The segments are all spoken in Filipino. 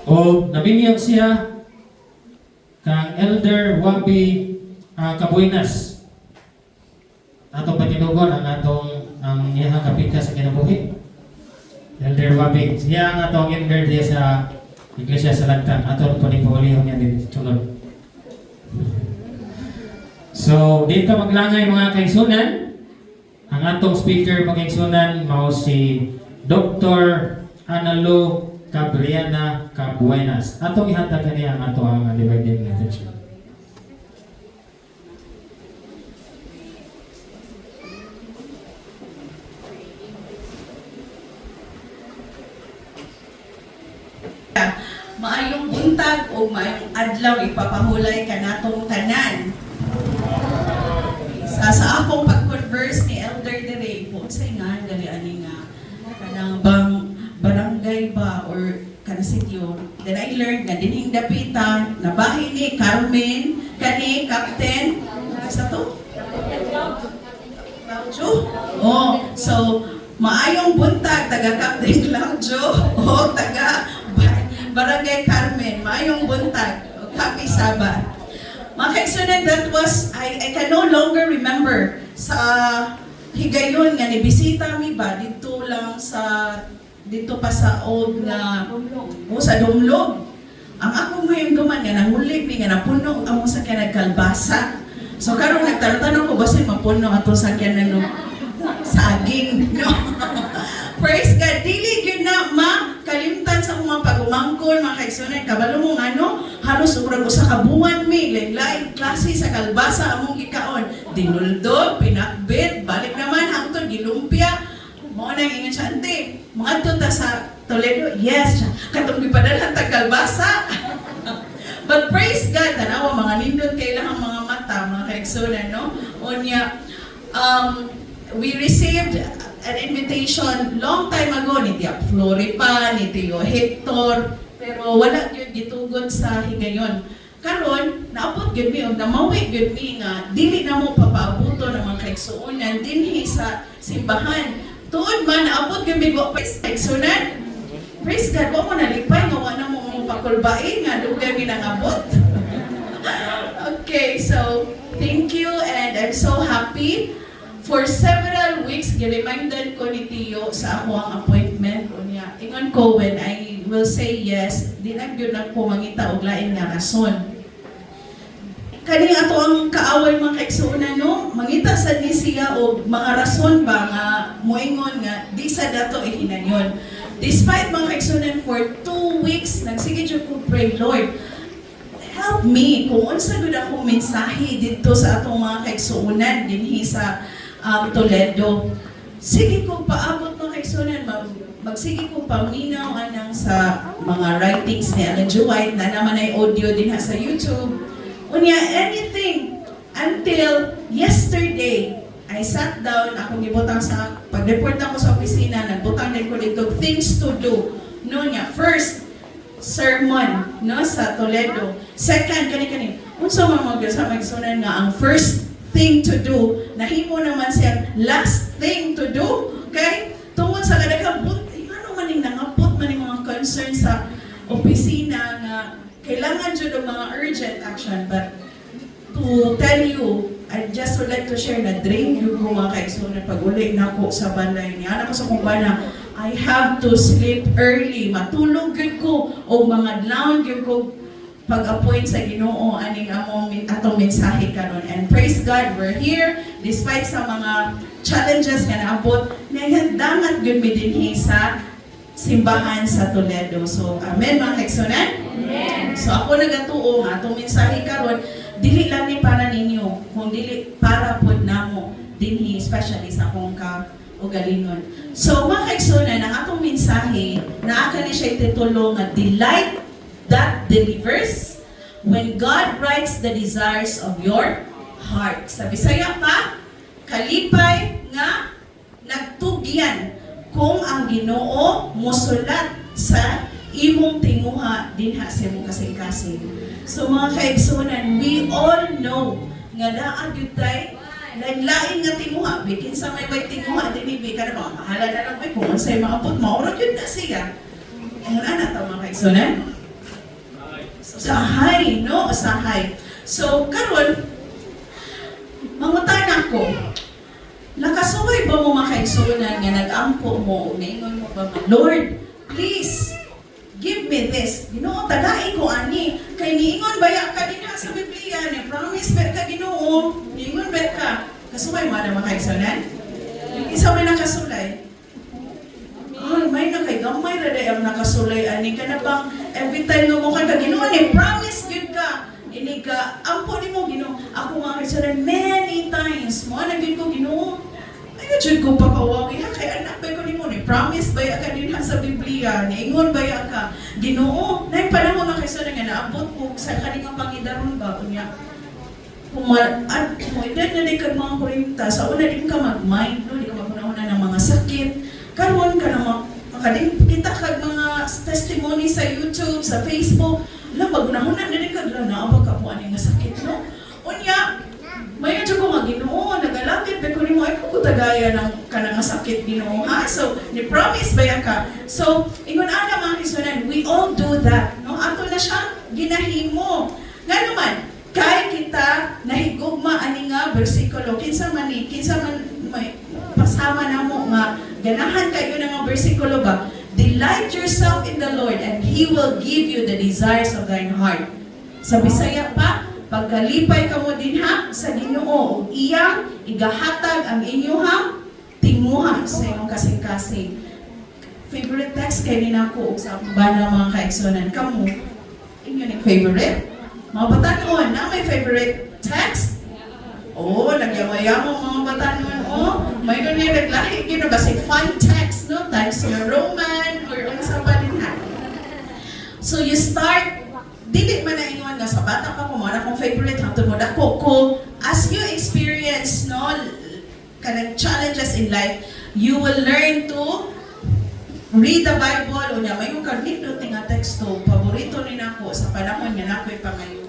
O nabiniyag siya kang Elder Wabi Kabuinas. Atong patinugon ang iyang kapita sa kinabuhi. Elder Wabi, siya ang atong elder diya sa Iglesia sa Lagtan. Atong panipauliho niya din sunod. So, dito maglangay mga kaigsunan. Ang atong speaker mga kaigsunan mao si Dr. Analu Cabriana Cabuenas. Atong ihatag kaniya ang ato ang dividing attention. Maayong buntag o maayong adlaw ipapahulay ka natong tanan. Sa akong pag-converse ni Elder Dere, po sa nga, dali ani nga, kanang bang barangay ba or kanasityo. Then I learned nga dinhing dapita, nabahin ni Carmen, kani, Captain, sa to? Claudio? Oh, so, maayong buntag, taga Captain Claudio, o taga Barangay Carmen, maayong buntag, happy Sabbath. Mga kaigsunan, that was, I can no longer remember sa higayon nga nibisita mi ba dito lang sa dito pa sa old nga sa Dumlog. Ang akong ngayon duman nga nangulik mi nga napuno ang sa kanang kalbasa. So karon nagtanong ko basin mapuno ato sa kanang saging. No? Praise God, dili gyud na makalimtan sa mga pagumangkon mga kaigsunan. Kabalo mo ano, halos urag usa ka buwan mi lain klase sa kalbasa among gikaon. Dinuldog, pinakbit, balik naman hangtod gilumpia. Mo nang ingon siya, ante, mga ta sa Toledo, yes, katong gipadalhan ta kalbasa. But praise God, tanawa mga nindot kailangan mga mata, mga kaigsunan, no? Unya, we received an invitation long time ago ni Tia Floripa, ni Tio Hector, pero wala gyud gitugod sa higayon. Karon naabot gyud mi og namawi gyud mi nga dili na mo papaabuto ng mga kaigsuonan dinhi sa simbahan. Tuod man naabot gyud mi go kaigsuonan. Praise God, wa mo nalipay nga wa na mo pakulbain nga dugay mi nangabot. Okay, so thank you and I'm so happy. For several weeks, gi-reminded ko ni Tio sa ako ang appointment ko niya. Ingon ko, when I will say yes, di na yun ako mangita og lain nga rason. Kani ato ang kaaway mga kaigsuonan, no? Mangita sa ni siya og mga rason ba nga moingon nga di sa dato ihinanyon. Despite mga kaigsuonan for 2 weeks, nagsige jud ko pray, Lord, help me kung unsa gud akong mensahe dito sa atong mga kaigsuonan dinhi sa Toledo. Sige kong paabot ng kaigsuonan, magsige kong paminaw anang sa mga writings ni Ellen G. White na naman ay audio din sa YouTube. Unya, anything until yesterday, I sat down, akong gibutang sa, pag-report ako sa opisina, nagbutang din ko dito, things to do. No niya, first, sermon, no, sa Toledo. Second, kani-kani, unsa man sa magsunan nga ang first thing to do, nahimo naman siya last thing to do, okay? Tungod sa kadaghan, ano man yung nangapot man yung mga concern sa opisina nga kailangan dyan ng mga urgent action, but to tell you, I just would like to share na drain yung mga kaigsuonan pag-uli na ko sa balay niya. Anak ko sa kumbana, I have to sleep early, matulog yun ko, o mga down yun ko, pag-appoint sa Ginoo aning atong mensahe karon. And praise God, we're here despite sa mga challenges nga naabot, nagdangat gyud mi dinhi sa simbahan sa Toledo. So amen mga kaigsuonan. Amen. So ako nagatuo nga atong mensahe karon dili lang ni para ninyo, kung dili para pod namo dinhi especially sa akong kaugalingon. So mga kaigsuonan, ang atong mensahe naa kani siya titulo nga Delight that delivers when God writes the desires of your heart. Sa Bisaya pa, kalipay nga nagtugyan kung ang Ginoo mosulat sa imong tinguha dinha sa imong kasing-kasing. So mga kaigsuonan, we all know nga naa gyud tay lain-lain nga tinguha, bikin sa may tinguha dinhi kana ba mahala na lang kung unsay maabot maura gyud na siya. Ang ana ta mga kaigsuonan. Usahay, no? Usahay. So, karon mangutan ako, nakasuway ba mo makaigsunan nga nag-ampo mo, ngayon mo ba, Lord, please, give me this. Ginoo, tagain ko ani. Kay niingon baya ka din ha sa Biblia, ni promise bet ka Ginoo, niingon bet ka. Kasuway mo na makaigsunan? Isa may nakasulay. Ay, may nakaigamay na day ang nakasulay ani ka na bang every time nga mo ka Ginoo ni promise gyud ka. Ini ka ampo nimo Ginoo. Ako nga kay many times mo na gyud ko Ginoo. Ay jud ko pa kawawi ha kay anak ba ko nimo ni promise baya ka din ha sa Biblia. Niingon baya ka Ginoo. Nay panahon na kay nga naabot ko sa kaning pangidaron ba unya. At mo edad na di ka mga kurinta sa una din ka mag-mind no di ka maguna-una ng mga sakit. Karon ka na makadim kita kag mga testimony sa YouTube, sa Facebook, la maguna-una na din kag na aba ka po ani nga sakit no. Unya, may adyo ko nga Ginoo, nagalapit pa ko nimo ay ko tagaya ng kanang sakit Ginoo ha. So, ni promise baya ka. So, ingon ana mga kisunan, we all do that, no? Ato na siya ginahimo. Nga naman, kay kita nahigugma ani nga bersikulo kinsa man may pasama namo nga ganahan kayo nga bersikulo ba, delight yourself in the Lord and He will give you the desires of thine heart. Sa Bisaya pa, pagkalipay kamo dinha sa Ginoo ug iyang igahatag ang inyong tinguha sa imong kasing-kasing. Favorite text kay ninako ug sa bana mga kaigsunan kamo inyo ni favorite. Mga batanon, na may favorite text? Oh, nagyamo-yamo mga batanon. Oh, may doon yung naglahi. Yun ba, say fun text, no? Types your Roman or unsa pa din ha. So you start, dili man na ingon nga sa bata pa ko, mga akong favorite, hangtod mo dako ko. As you experience, no, kanang challenges in life, you will learn to read the Bible. Unya, may kong karnito tinga teksto, paborito ni nako sa panahon niya nako'y pangayon.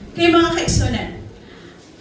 Kaya mga kaigsunan,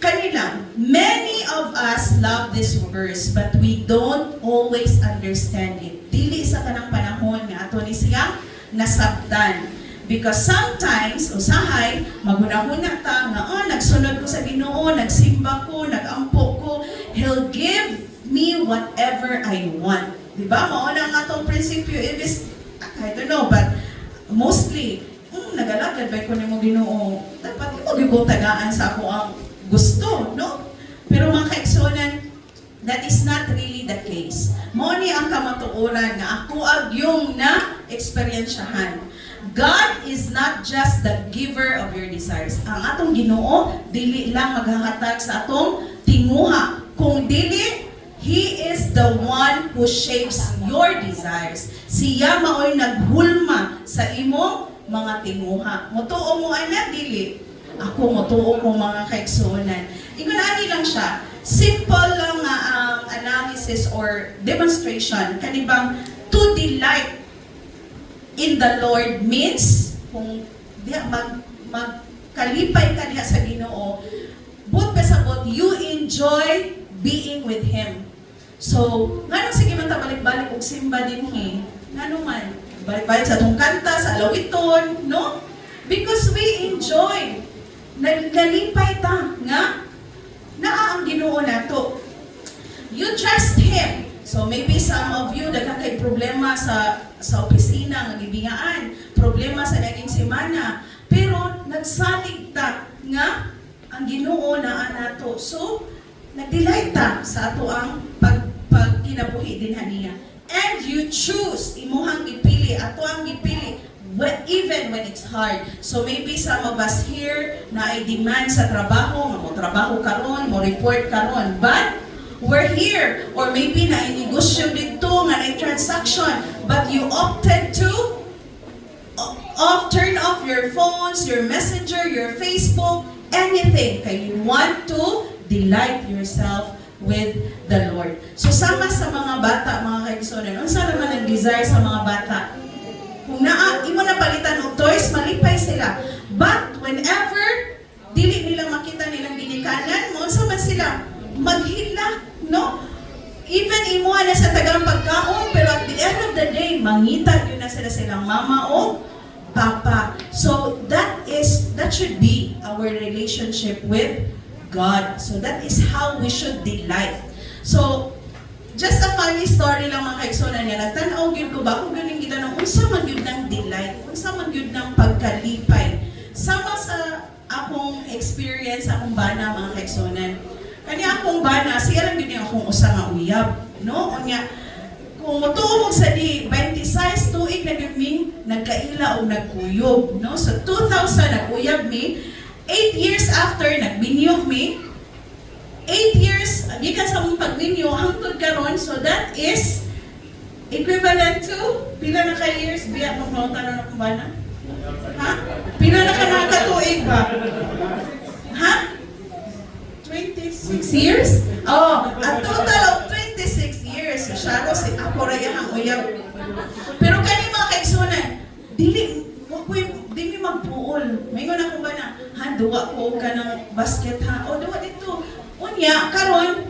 kanila, many of us love this verse, but we don't always understand it. Dili sa kanang panahon nga ato ni siyang nasabtan. Because sometimes, usahay, magunahuna ta nga, oh, nagsunod ko sa Ginoo, nagsimba ko, nagampo ko, He'll give me whatever I want. Diba? Mauna nga itong prinsipyo, I don't know, but mostly, nagalagad ba ko ni mo Ginoo, dapat mo gigutagaan sa ako ang gusto, no? Pero mga kaigsunan, that is not really the case. Mo ni ang kamatuoran nga ako ag yung na-experiensyahan. God is not just the giver of your desires. Ang atong Ginoo, dili lang maghahatag sa atong tinguha. Kung dili, He is the one who shapes your desires. Siya mao'y naghulma sa imong mga tinguha. Mutuo mo ana dili. Ako mutuo ko mga kaigsunan. Ingon lang siya. Simple lang nga ang analysis or demonstration kanibang to delight in the Lord means kung diha magkalipay ka diha sa Ginoo, but pasabot you enjoy being with Him. So, nganong sige man ta balik-balik og simba dinhi? Ngano man balik-balik sa atong kanta, sa alawiton, no? Because we enjoy. Naglalipay ta nga naa ang Ginoo nato. You trust Him. So maybe some of you daghang kay problema sa opisina nga gibingaan, problema sa naging semana, pero nagsalig ta nga ang Ginoo naa nato. So nagdelight ta sa ato ang pagkinabuhi din haniya. And you choose, imuhang gipili, ato ang gipili, even when it's hard. So maybe some of us here na ay demand sa trabaho, mo trabaho karon, mo report karon, but we're here. Or maybe na inegosyo dito nga na transaction, but you opted to turn off your phones, your messenger, your Facebook, anything. Kaya you want to delight yourself with the Lord. So sama sa mga bata, mga kaigsunan, unsa naman ang desire sa mga bata? Kung imo na palitan og toys, malipay sila. But whenever dili nila makita nilang ginikanan, mo unsa man sila maghila, no? Even imo na sa tagang pagkaon, pero at the end of the day, mangita yun na sila silang mama o papa. So that should be our relationship with God. So that is how we should delight. So, just a funny story lang mga kaigsunan niya. Nagtanaw gyud ko ba kung galing kita ng unsa man gyud ng delight, unsa man gyud ng pagkalipay. Sama sa akong experience, akong bana mga kaigsunan. Kani akong bana, siya lang gyud yung akong usa nga uyab, no? Unya, kung mutuo mo sa di 26 tuig na gyud mi nagkaila o nagkuyog, no? So 2000 nagkuyab mi, 8 years after nagbinyog mi, 8 years, gikan sa mong pagminyo, hangtod karon, so that is equivalent to, pila na ka years, biya mo tanong na kung ba na? Ha? Pila na ka nakatuig ba? Ha? 26 years? Oh, a total of 26 years. Siya si ako rayahang uyab. Pero kani mga kaigsunan, dili magpuol. Mayroon ako ba na, duwa ko ka ng basket ha? O, duwa dito. Unya, karon,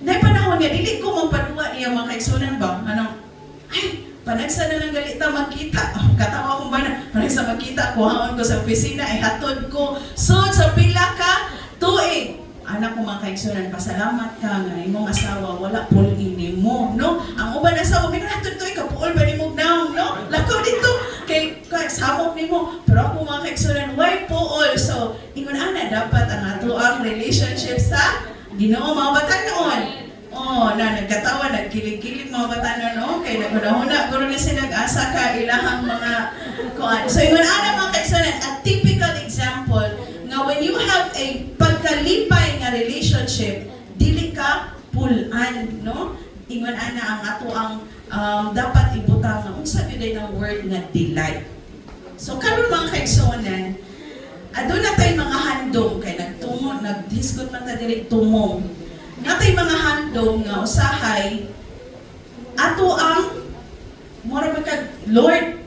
dahil panahon niya, dili ko magpaduwa niya mga kaigsunan ba? Ano? Ay, panagsa na lang galita magkita. Oh, katawa kong ba na, panagsa magkita, kuhaon ko sa opisina, ay hatod ko. So, sa pila ka, tuig. Anak ko mga kaigsunan, pasalamat ka nga, imong asawa, wala pulini mo, no? Ang uban asawa, may hatod to, ikapuol ba ni mo naong, no? Lakaw dito, kay samok ni mo. Pero ako mga kaigsunan, why puol? So, ingon ana, dapat ang ato ang relationship sa Ginoo mga batanon. Oh, na nagkatawa, nagkilig-kilig mga batanon, no? Kay naguna-huna, guro na sila nag-asa ka ilahang mga kuan. So, ingon ana mga kaigsunan, a typical example nga when you have a pagkalipay nga relationship, dili ka pulan, no? Ingon ana ang ato ang dapat ibutang nga unsa gyud ng word nga delight. So karon mga kaigsunan, aduna tay mga handom kay nagdiscuss man ta diri tumong. Natay mga handom nga usahay ato ang mura magkag Lord,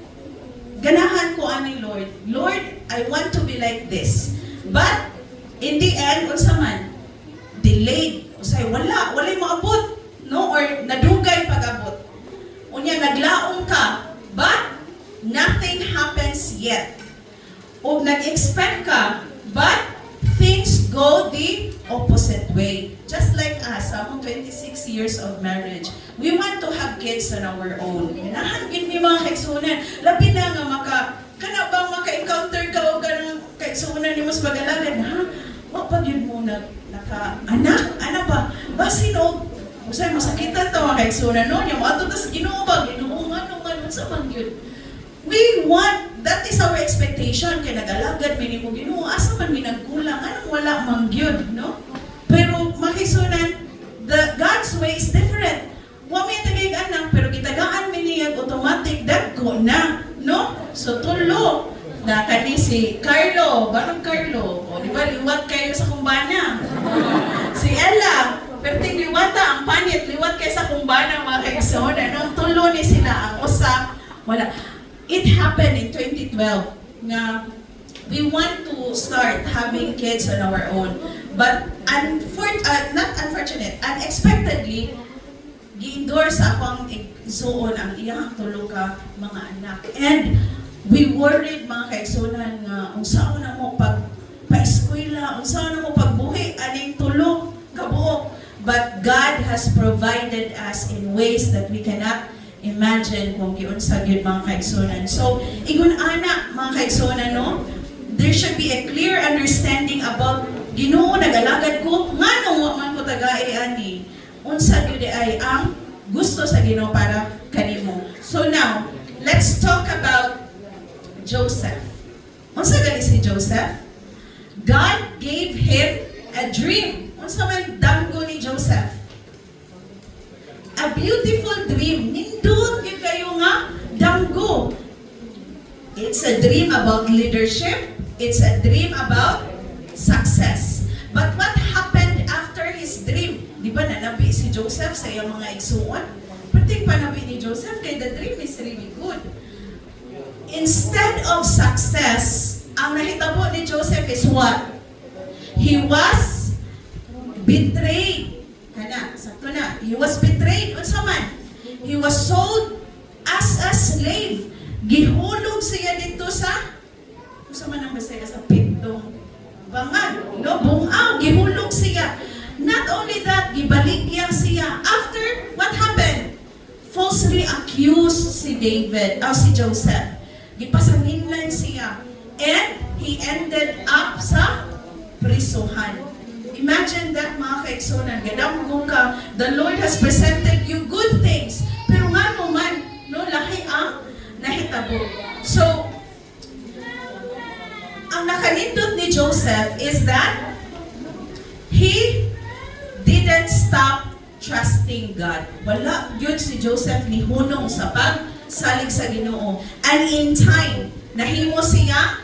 ganahan ko ani Lord. Lord, I want to be like this. But in the end, unsa man delayed, usay walay maabot, no? Or nadugay pag-abot. Unya naglaom ka, but nothing happens yet. O nag-expect ka, but things go the opposite way. Just like us, among 26 years of marriage, we want to have kids on our own. Hinahangin mi mga kaigsunan, labi na nga kana bang maka-encounter ka o ganang kaigsunan ni mas pag-alagan, ha? Wapag yun mo naka-anak? Ano ba? Basin o, usay masakitan to mga kaigsunan, no? Yung ato tas ginuubag, ginuungan, sa man yun. We want, that is our expectation, kaya nag-alagad, minimo ginoo, asa man minagkulang, anong wala man yun, no? Pero makisunan, God's way is different. Wa may tagay anak, pero kitagaan mi niya automatic, dagko na, no? So tulo, na kani si Carlo, barang Carlo, o di ba liwat kayo sa kumbana? Si Ella, perting liwata, ang panit, liwat kayo sa kumbana, mga kaigsunan, no? Tulo ni sila, ang usap, wala. It happened in 2012 na we want to start having kids on our own. But not unfortunate, unexpectedly, gi-endorse akong igsuon ang iyang tulo ka mga anak. And we worried mga kaigsunan nga unsaon na mo pa-eskwela, unsaon na mo pagbuhi aning tulo ka buok. But God has provided us in ways that we cannot imagine kung giunsa gyud mga kaigsunan. So, igun ana mga kaigsunan, no? There should be a clear understanding about Ginoo nag-alagad ko nganong wa man ko tagai ani. Unsa gyud ay ang gusto sa Ginoo para kanimo. So now, let's talk about Joseph. Unsa gali si Joseph? God gave him a dream. Unsa man damgo ni Joseph? A beautiful dream. Nindot gyud kayo nga damgo. It's a dream about leadership. It's a dream about success. But what happened after his dream? Di ba nanabi si Joseph sa iyang mga igsuon? Pating panabi ni Joseph kay the dream is really good. Instead of success, ang nahitabo ni Joseph is what? He was betrayed. Kana, sakto na. He was betrayed. Unsa man? He was sold as a slave. Gihulog siya dito sa unsa man ang Bisaya sa pito. bangag, no, bungaw, gihulog siya. Not only that, gibaligya siya. After, what happened? Falsely accused si si Joseph. Gipasanginlan siya. And he ended up sa prisuhan. Imagine that, mga kaigsunan. Gadamgo ka, the Lord has presented you good things. Pero nga naman, no, lahi ang nahitabo. So, ang nakanindot ni Joseph is that he didn't stop trusting God. Wala yun si Joseph ni hunong sa pagsalig sa Ginoo. And in time, nahimo siya,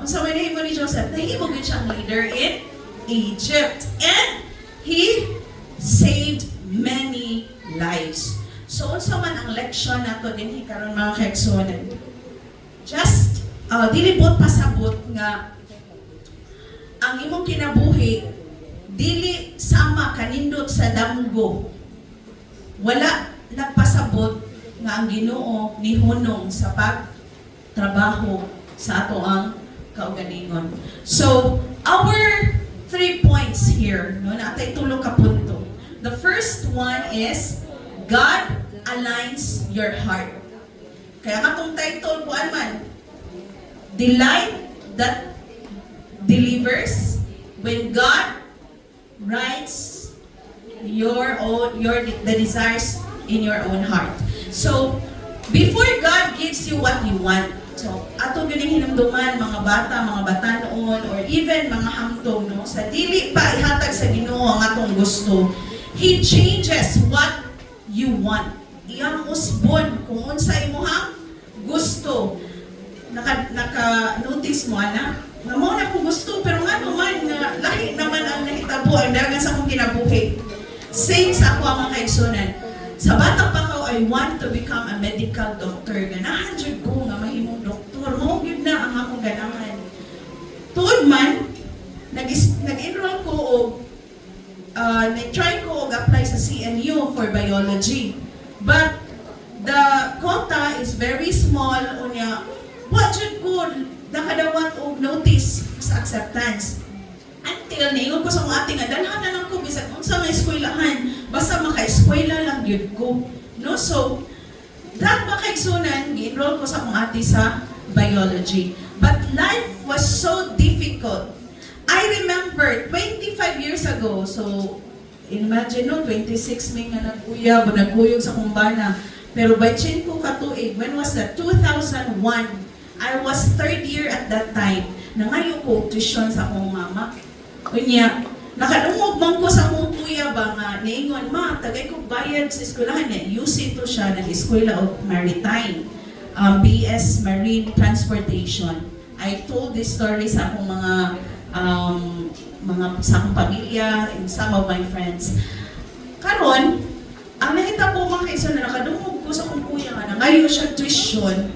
unsa may nahimo ni Joseph? Nahimo gid siyang leader in Egypt. And he saved many lives. So, unsa man ang leksyon nato dinhi karon mga kaigsunan? Just dilibot pasabot nga ang imong kinabuhi dili sama kanindot sa damgo. Wala nagpasabot nga ang Ginoo ni hunong sa pagtrabaho sa ato ang kaugalingon. So, our 3 points here, no, natay tulo ka punto. The first one is God aligns your heart. Kaya katong title ko man, the light that delivers when God writes the desires in your own heart. So, before God gives you what you want, so ato ganing hinumduman mga bata noon, or even mga hamtong, no, sa dili pa ihatag sa Ginoo ang atong gusto, He changes what you want. Iyang usbon kung unsa imong gusto. Naka-notice mo, ana? Nga mo na ko gusto, pero nga naman, lahi naman ang nahitabo, ang dagan sa akong kinabuhi. Same sa ako ang mga kaigsunan. Sa bata pa ko, I want to become a medical doctor. Ganahan dyan ko nga mahimong doktor. Mahugid na ang akong ganahan. Tuod man, nag-enroll ko o nag-try ko apply sa CNU for biology. But the quota is very small. Unya, what should ko nakadawat og notice sa acceptance. Until niingon ko sa mga ating adalhan na lang ko bisag unsa may eskwelahan, basta maka-eskwela lang gyud ko. No, so that makaigsunan gi-enroll ko sa akong ate sa biology. But life was so difficult. I remember 25 years ago, so imagine no, 26 may nga naguyab, naguyog sa kumbana. Pero by 5 ka tuig, when was that? 2001. I was 3rd year at that time. Nangayo ko tuition sa akong mama. Kunya, nakadungog man ko sa akong kuya ba nga, niingon, ma, tagay ko bayad sa eskwelahan niya. UC to siya, nag-eskwela of maritime. BS Marine Transportation. I told this story sa akong mga sa akong pamilya and some of my friends. Karon, ang nakita ko mga kaisa na nakadungog ko sa akong kuya nga, nangayo siya tuition.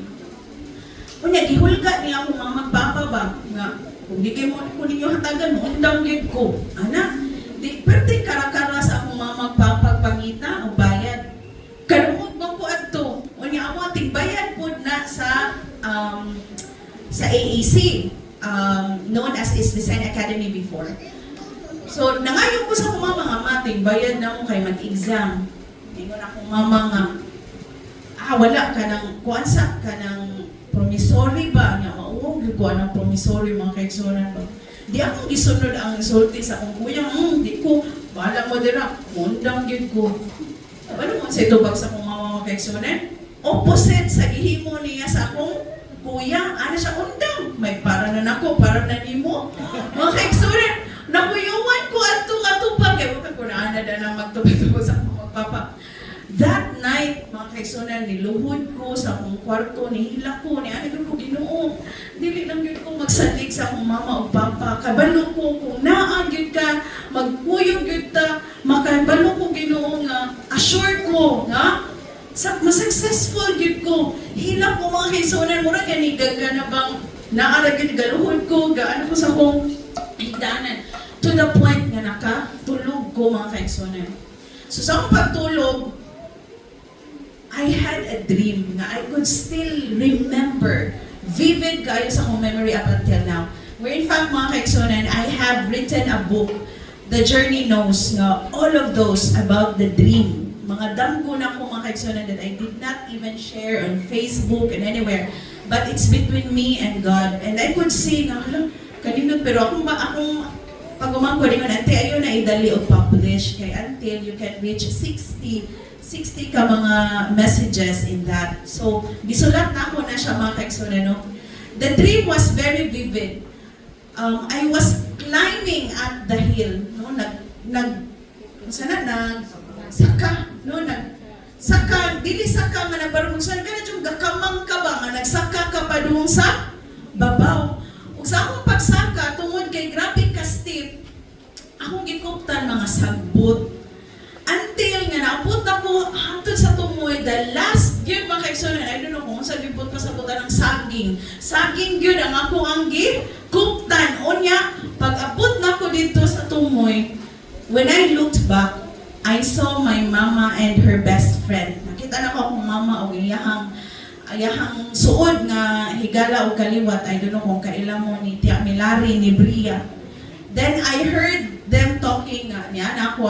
Kunya, gihulga niya akong mga magpapa ba, nga, kung di kayo mo ninyo hatagan mo, undang gid ko. Ana, di, pwede karakara sa akong mga magpapagpangita o bayad. Kadungog mo ko adto. Kunya, amo ating bayad po na sa AAC, known as is Design Academy before. So, nangayon ko sa akong mga mating, bayad na mo kay mag-exam. Ingon akong mama nga, wala ka ng, kuansa ka ng promissory ba? Nga, mauwag ko anong promissory, mga kaigsunan ba? Di akong gisunod ang sulti sa akong kuya, di ko, bahala mo din na, mundang gid ko. Ano mo sa itubag sa akong mga kaigsunan? Opposite sa gihimo niya sa akong kuya, ano siya, undang. May para na nako, para na nimo. Mga kaigsunan, nakuyuan ko ato pa, kaya wala ko na na nang magtubag sa akong magpapa. That night, mga kaigsunan, niluhod ko sa akong kwarto, nihila ko, nianagin ko Ginoo. Dili lang yun ko magsalig sa akong mama o papa. Kabalo ko, kung naagid ka, magkuyog yun ta, makabalo ko Ginoo nga, assure ko, nga, masuccessful yun ko. Hila ko mga kaigsunan, mura ganigag ka na bang naaragid galuhod ko, gaano ko sa akong higdanan. To the point nga nakatulog ko mga kaigsunan. So sa akong pagtulog, I had a dream nga I could still remember, vivid kayo sa akong memory up until now, Where in fact, mga kaigsunan, I have written a book, The Journey Knows, nga all of those about the dream. Mga damgo na ko mga kaigsunan that I did not even share on Facebook and anywhere. But it's between me and God. And I could see na, kanindot, pero akong pag-umang ko rin, ante, ayun na idali o publish kay until you can reach 60 ka mga messages in that. So, gisulat na ako na siya mga kaigsunan, no? The dream was very vivid. I was climbing at the hill, no? Saka, no? Saka, dili saka nga nagbarong saan ka na yung gakamang ka ba nga nagsaka ka pa doon sa babaw. Ug sa akong pagsaka, tungod kay grabe ka steep, akong gikuptan mga sagbot. Until nga naabot ako hangtod sa tumoy, the last yun mga kaigsunan, I don't know kung sa gibot pa sa buta ng saging. Saging yun ang ako ang gikuptan. Unya, pag abot na ako dito sa tumoy, when I looked back, I saw my mama and her best friend. Nakita na ko akong mama o iyahang suod nga higala o kaliwat. I don't know kung kailan mo ni Tia Milari, ni Bria. Then I heard them talking niya na ako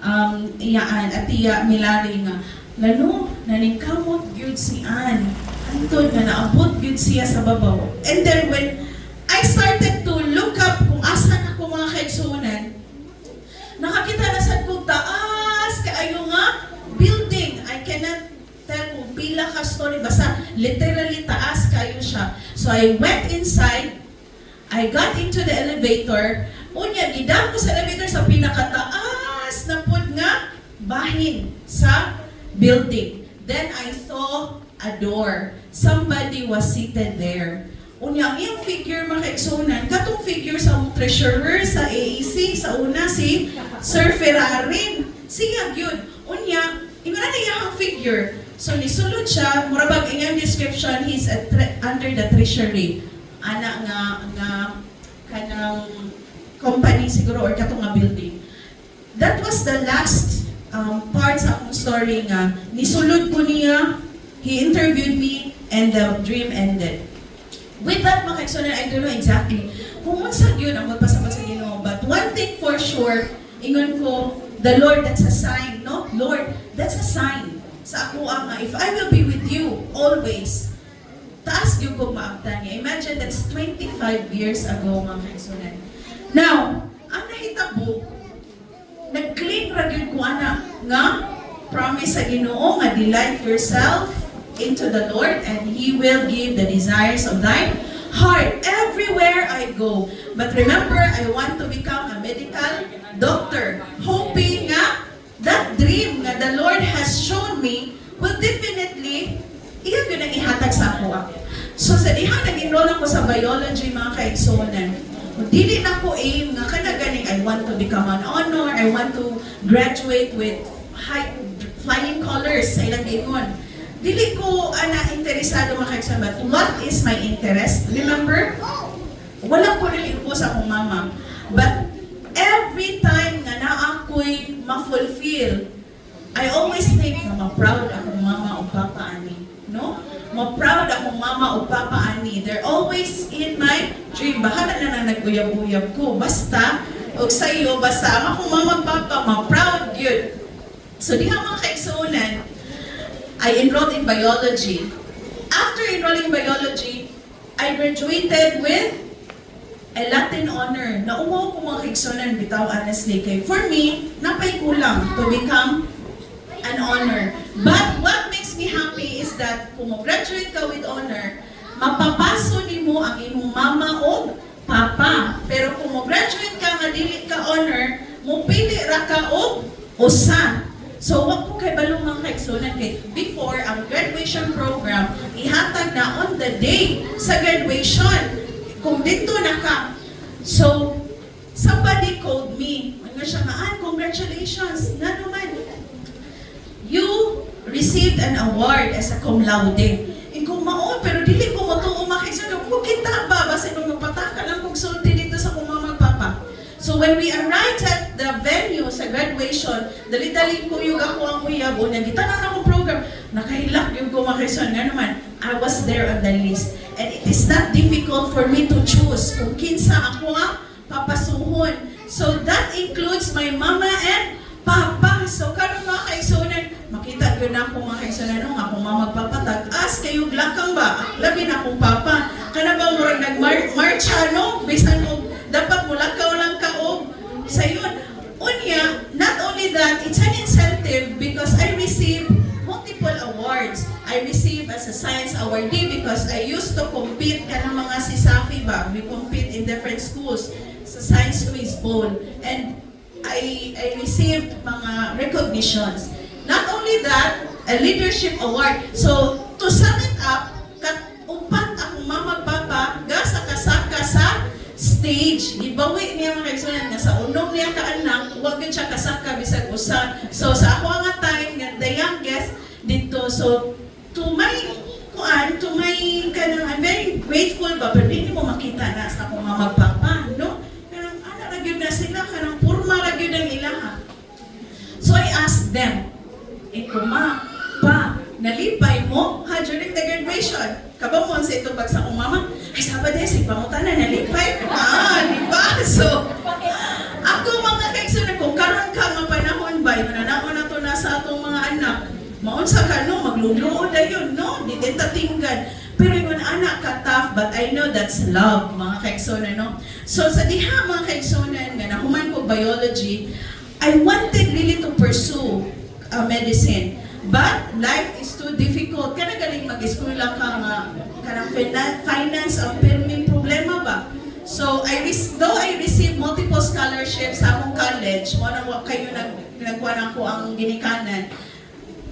ang iyaan at Tia Milari nga. Lalo, naningkamot gyud si Ann. Antod nga naabot gyud siya sa babaw. And then when I started to look up kung asan ako mga kaigsunan, nakakita na sa kong taas kaayo nga building. I cannot tell kung pila ka story, basta literally taas kayo siya. So I went inside, I got into the elevator, unya gidam ko sa elevator sa pinakataas na pud nga bahin sa building. Then I saw a door. Somebody was seated there. Unya, yung figure mga kaigsunan, katong figure sa treasurer sa AEC, sa una si Sir Ferrarin. Siya yun. Unya, ingana niya ang figure. So, nisulod siya, murabag iyang description, he's under the treasury. Ana nga kanang company siguro or katong nga building. That was the last part sa akong story nga. Nisulod ko niya, he interviewed me, and the dream ended. With that, mga kaigsunan, I don't know exactly kung unsag yun ang magpasabot sa Ginoo. But one thing for sure, ingon ko, the Lord, that's a sign, no? Lord, that's a sign sa ako nga. If I will be with you always, taas yung kong maabtan niya. Imagine that's 25 years ago, mga kaigsunan. Now, ang nahitabo, nag-cling ra gyud ko ana nga promise sa Ginoo nga delight yourself into the Lord, and He will give the desires of thine heart everywhere I go. But remember, I want to become a medical doctor, hoping nga that dream nga the Lord has shown me will definitely iyan yun ang ihatag sa ako. So sa diha nag-enroll ako sa biology, mga kaigsunan. Dili na ko aim nga kana ganing I want to become an honor, I want to graduate with high flying colors sa ilang ingon. Dili ko interesado mga kaigsunan, but what is my interest? Remember? Wala ko rin po sa akong mama. But every time na ako'y ma-fulfill, I always think na ma-proud akong mama o papa ani. No? Ma-proud akong mama o papa ani. They're always in my dream. Bahala na nag-uyab-uyab ko. Basta, o sa iyo, basta ang akong mama o papa, ma-proud yun. So diha mga kaigsunan, I enrolled in biology. After enrolling in biology, I graduated with a Latin honor. Nauwaw ko mga kaigsunan, bitaw honestly. Kay for me, napay kulang to become an honor. But what makes me happy is that kung graduate ka with honor, mapapaso ni mo ang imong mama o papa. Pero kung graduate ka nga dili ka honor, mupili ra ka og usa. So, wag ko kay balong mga kaigsunan kay before ang graduation program, ihatag na on the day sa graduation. Kung dito na ka. So, somebody called me. Ano siya nga, congratulations. Nga naman, you received an award as a cum laude. Kung maon, pero dili ko matuong mga kaigsunan. Kung kita ba, basta nung magpataka lang kung sulti dito sa kung mama papa. So when we arrived at the venue sa graduation, dali-dali ko yung ako ang uyab o nagitanan akong program, nakahilak yung kumakison nga naman, I was there on the list. And it is not difficult for me to choose kung kinsa ako ang papasuhon. So that includes my mama and papa. So karon mga kaigsunan, makita ko na akong mga kaigsunan nung akong mama magpapatag-as kayo glakang ba? Labi na akong papa. Kana ba murag nag-marcha no? Bisan mo dapat mulakaw lang kaog sa yun. Unya, not only that, it's an incentive because I received multiple awards. I received as a science awardee because I used to compete kanang mga si Safi ba? We compete in different schools sa Science Quiz Bowl. And I received mga recognitions. Not only that, a leadership award. So, to sum it up, upat akong mama papa gasa kasaka sa stage. Gibawi niya mga kaigsunan nga sa unom niya kaanak, huwag yun siya kasaka bisag usa. So sa ako nga time, nga the youngest dito, so to my kanang, I'm very grateful ba, pero hindi mo makita na sa akong mga magpapa, no? Kanang ana ra gyud na sila, kanang purma ra gyud ang ilaha. So I asked them, ma, pa, nalipay mo ha during the graduation? Kabamon sa ito pag sa akong mama, ay sabad eh, si pangutanan, nalipay. Di ba? So, ako mga kaigsunan, kung karon ka mga panahon ba, mananaon na to na sa atong mga anak, maunsa ka no, magluluod na yun, no? Di din tatinggan. Pero yung anak ka tough, but I know that's love, mga kaigsunan, no? So, sa diha mga kaigsunan, nga nahuman ko biology, I wanted really to pursue medicine. But life is too difficult. Kana galing mag-school lang ka nga kanang finance ang perming problema ba? So though I received multiple scholarships sa akong college, mo na kayo nagkuha na ko ang ginikanan.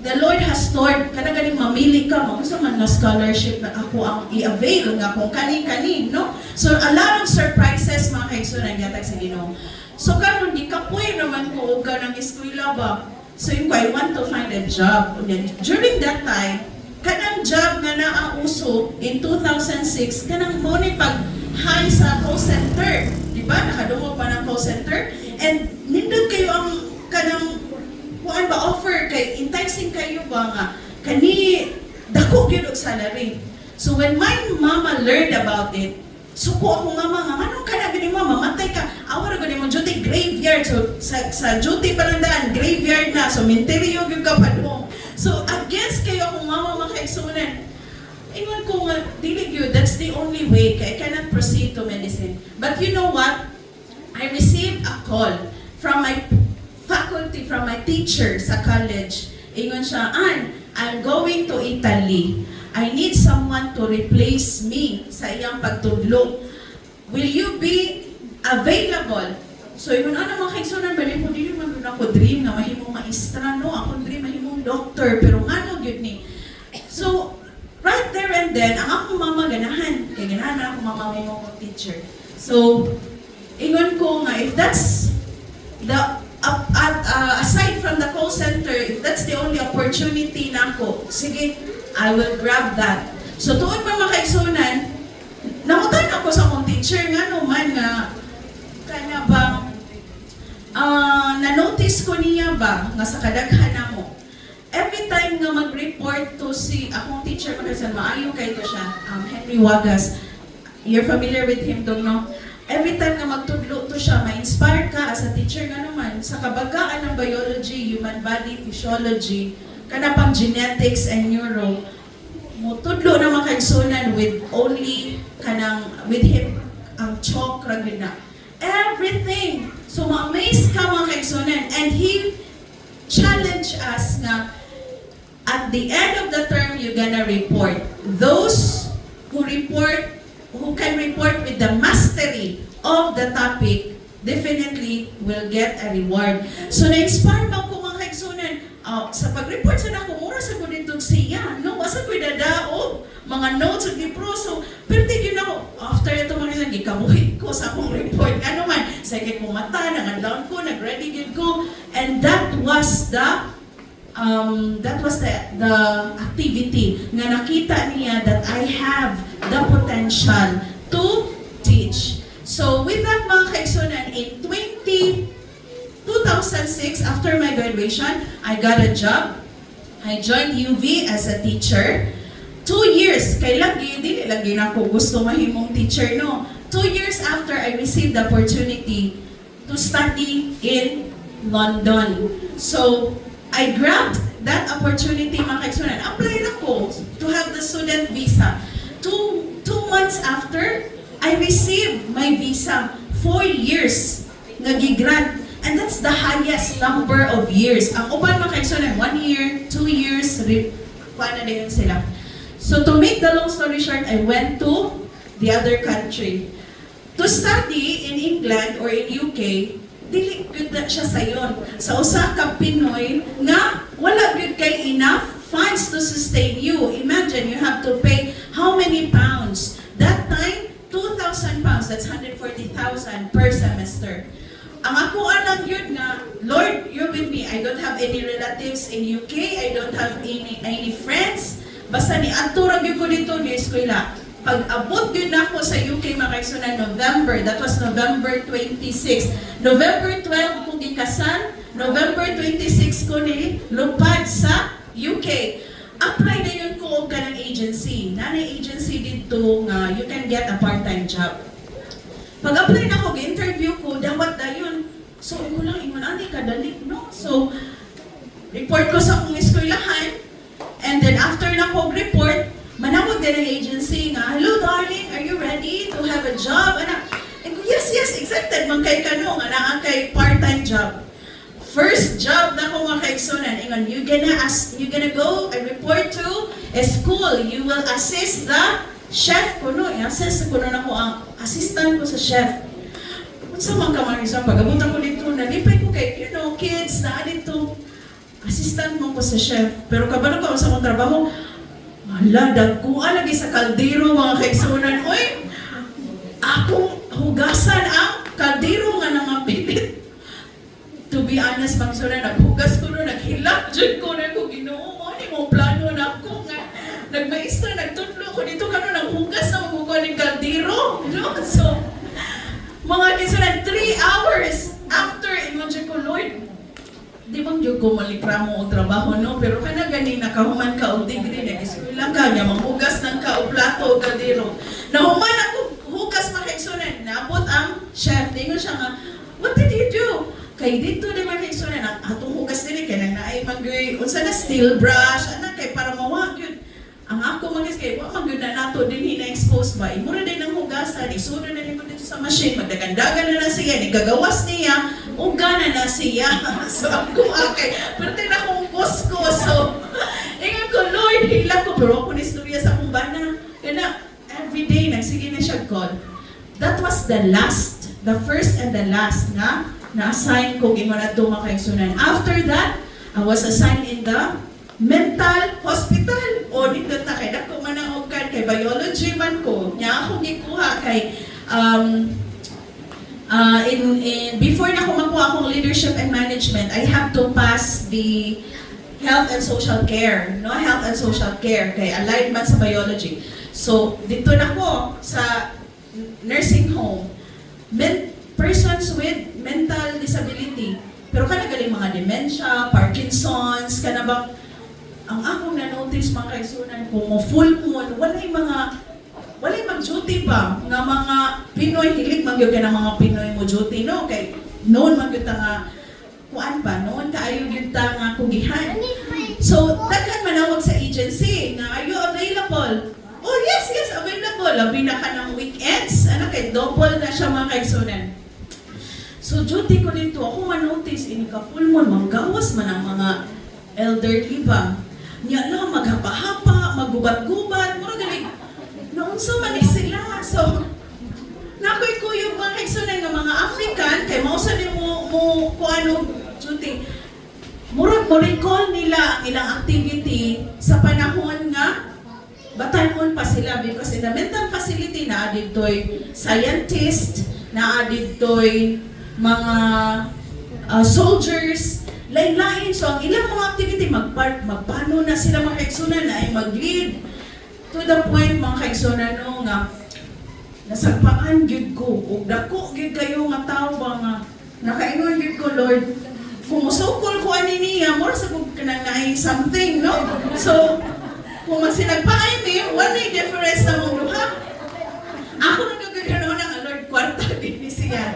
The Lord has stored, kana galing mamili ka, mausa man na scholarship na ako ang i-avail nga kung kani-kani, no? So a lot of surprises mga kaigsunan yatag sa Ginoo. So karon di kapoy naman ko og kanang eskwela ba? So yung I want to find a job. During that time, kanang job nga nauso in 2006, kanang mo ni pag-high sa call center. Di ba? Nakadungog pa ng call center. And nindot kayo ang kanang kuan ba offer kay enticing kayo ba nga kani dako gyud og salary. So when my mama learned about it, suko akong mama nga, anong ka na gani mama, matay ka, awar gani mo duty graveyard, so sa duty pa lang daan, graveyard na, so menteryo yung kapadong. So against kayo akong mama mga kaigsunan, ingon ko nga, dili yun, that's the only way, I cannot proceed to medicine. But you know what? I received a call from my faculty, from my teacher sa college. Ingon siya, Ann, I'm going to Italy. I need someone to replace me sa iyang pagtudlo. Will you be available? So, yun mga kaigsunan, bali po, di naman ako dream nga mahimong maestra, no? Ako dream mahimong doctor, pero nga no, yun ni. So, right there and then, ang akong mama ganahan. Kaya ganahan na akong mama mahimong teacher. So, ingon ko nga, if that's the aside from the call center, if that's the only opportunity na ako, sige, I will grab that. So tuon pa mga kaigsunan, namutan ako sa akong teacher nga naman nga kanya ba na-notice ko niya ba nga sa kadaghan na mo. Every time nga mag-report to si akong teacher ko kasi maayo kay to siya, Henry Wagas. You're familiar with him dong no? Every time nga magtudlo to siya, ma-inspire ka as a teacher nga naman sa kabagaan ng biology, human body, physiology, kana pang genetics and neuro, mutudlo na mga kaigsunan with only kanang with him ang chalk ra gyud na. Everything. So ma-amaze ka mga kaigsunan, and he challenged us na at the end of the term you're gonna report. Those who can report with the mastery of the topic definitely will get a reward. So na-inspire man ko mga kaigsunan. Sa pag-report sa nako, mura sa ko dito siya, no? Asa ko dadaog, mga notes at libro, so, pero tigil ako, after ito mga isang, gikabuhin ko sa akong report, ano man, sa ikit kong mata, nag-down ko, nag-ready good ko, and that was the activity nga nakita niya that I have the potential to teach. So, with that mga kaigsunan, in 2006, after my graduation, I got a job. I joined UV as a teacher. 2 years, kay lagi, dili lagi na ako gusto mahimong teacher, no? 2 years after, I received the opportunity to study in London. So, I grabbed that opportunity, mga kaigsunan. Apply ako to have the student visa. Two months after, I received my visa. 4 years nag-grant. And that's the highest number of years. Ang uban mga kaigsunan, 1 year, 2 years, paano na yun sila. So to make the long story short, I went to the other country. To study in England or in UK, dili good na siya sayon. Sa usa ka Pinoy nga wala good kay enough funds to sustain you. Imagine you have to pay how many pounds? That time, 2,000 pounds. That's 140,000 per semester. Ang ako alam yun nga, Lord, you're with me. I don't have any relatives in UK. I don't have any friends. Basta ni aturag yun ko dito ni eskwela. Pag abot yun ako sa UK, mga kaigsunan, November, that was November 26. November 12 ko gikasal, November 26 ko ni lupad sa UK. Apply na yun ko ka ng agency. Nanay agency dito nga you can get a part-time job. Pag-apply na ako, interview ko, dawat na yun. So, ito lang, ingon, ani kadali, no? So, report ko sa akong eskwelahan, and then after na ko report, manawag din ang agency nga, hello darling, are you ready to have a job? And ko, yes, excited, man kay kanong, ang kay part-time job. First job na ko mga kaigsunan, ingon, you gonna go and report to a school. You will assist the chef ko, no? I-assist ko na ako ang assistant ko sa chef. Kung sa mga kamarisan, pag-abutan ko dito, nalipay ko kay, kids na dito, assistant mo ko sa chef. Pero kabalo ko sa mga trabaho, hala, dagkuan lagi sa kaldero mga kaigsunan. Uy, akong hugasan ang kaldero nga namapilit. To be honest, Pangsunan, naghugas ko no, naghilak dyan ko na ko, Ginoo, ano mo plano na ako nga. Nagmaistra, nagtutlo ko dito ka no, naghugas na maguguan ng kaldero. No? So, mga kaigsunan, 3 hours after, imagine ko, Lord, di bang yung ko malikramo o trabaho, no? Pero ka na ganing nakahuman ka o degree, nag-eskwela ka, niya manghugas ng ka o plato o kaldero. Nahuman ako, hugas mga kaigsunan, naabot ang chef, tingnan siya nga, what did you do? Kay dito di man kaigsunan, ang atong hugas din kay nang naay mag-gray, unsa na steel brush, ana kay para mawag yun. Ang ako magis kay wa magyud na nato dinhi na expose ba. Imura din ang hugasan, isudo na nimo dito sa machine, magdagandagan na siya, nigagawas niya, ugana na siya. So ako okay, pero na akong kuskus. So ingon ko, Lord, hila ko pero ako ni istorya sa akong bana. Kana every day nagsige na siya call. That was the first and the last na-assign ko gingon adto mga kaigsunan. After that, I was assigned in the mental hospital. O dito ta kay dako man ang ogkan kay biology man ko. Nya ako gikuha kay before na ko makuha akong leadership and management, I have to pass the health and social care, no? Health and social care kay allied man sa biology. So dito na ko sa nursing home. Persons with mental disability. Pero kanagaling mga dementia, Parkinson's, kanabang ang akong na-notice mga kaigsunan kung mo full moon, walay mag-duty ba nga mga Pinoy, hilig magyod ka ng mga Pinoy mo duty, no? Kay noon magyod ta nga, kuan ba, noon kaayo gyud ta nga kugihan. So, daghan manawag sa agency nga, are you available? Oh, yes, available. Labi na ka ng weekends. Ano kay double na siya mga kaigsunan. So, duty ko dito, ako manotice, ini ka full moon, manggawas man ang mga elderly ba. Niya lang, maghapa-hapa, maggubat-gubat, mura galing, naunsa man sila. So, nakoy ko yung mga kaigsunan ng mga African, kay mausa din mo kung ano duty. Murag mo recall nila ang ilang activity sa panahon nga, batanon pa sila because in the mental facility na aditoy scientist, na aditoy mga soldiers, lain-lain. So, ang ilang mga activity, magpano na sila mga kaigsunan na ay mag-lead. To the point, mga kaigsunan, no, nga, nasagpaan gyud ko, o dako gyud kayo nga tao ba nga, nakaingon gyud ko, Lord, kung musukol ko ani niya, mura sa kung kanang naay something, no? So, Kung magsinagpaay mi, wala difference na mong duha. Ako nagkaganoon ng Lord, kwarta din siya.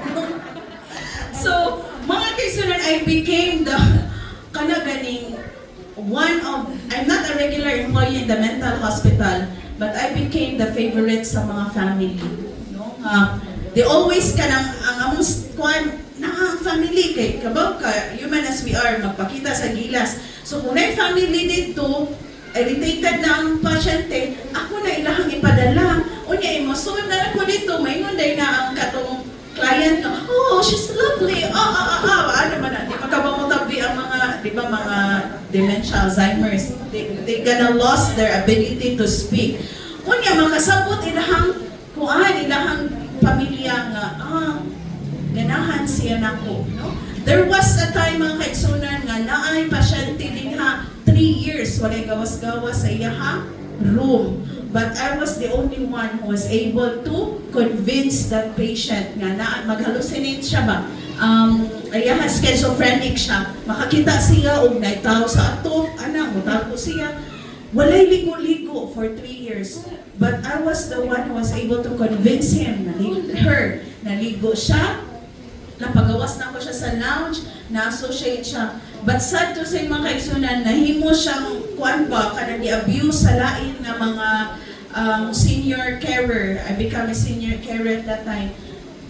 So, mga kaisunan, I became the kanaganing I'm not a regular employee in the mental hospital, but I became the favorite sa mga family. No? They always ang among family kay kabaw ka, human as we are, magpakita sa gilas. So kung na family dito, irritated na ang pasyente, ako na ilahang ipadala. Unya, imosunod na ako dito, maingon day na ang katong client no, oh, she's lovely, ano man na, di magkabamutabi ang mga, di ba, mga dementia, Alzheimer's, they gonna lost their ability to speak. Unya, makasabot ilahang ilahang pamilya nga, ganahan siya nako, no? There was a time, mga kaigsunan, nga naay pasyente din 3 years, walay gawas-gawas sa iyahang room. But I was the only one who was able to convince that patient nga na mag-hallucinate siya ba. Ayaha schizophrenic siya. Makakita siya og naitaw sa ato, mutal ko siya. Walay ligo-ligo for 3 years. But I was the one who was able to convince him, naligo siya, napagawas na ko siya sa lounge, na-associate siya. But sad to say, mga kaigsunan, nahimo siyang i-abuse sa lain na mga senior carer. I became a senior carer at that time.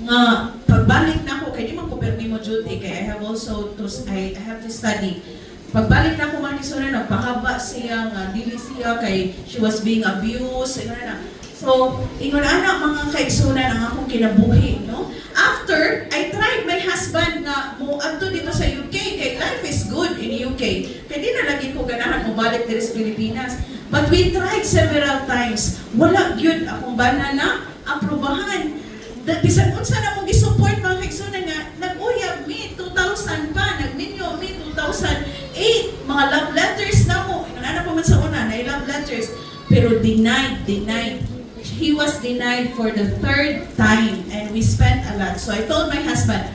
Nga, pagbalik na ko, kaya di man ko permi mo duty, kaya I have to study. Pagbalik na ko, mga kaigsunan, nagpahaba siya, nga, dili siya, kay she was being abused, So, ingon ana mga kaigsunan ang akong kinabuhi, no? After, I tried my husband na mo adto dito sa UK, kay life is good in UK. Kaya di na lagi ko ganahan mo balik dito sa Pilipinas. But we tried several times. Wala gyud akong bana na aprobahan. Bisan unsa na mong gi-support mga kaigsunan nga, nag-uyab mi 2000 pa, nagninyo mi 2008, mga love letters na mo. Inana pa man sa una, na love letters. Pero denied. He was denied for the 3rd time and we spent a lot. So I told my husband,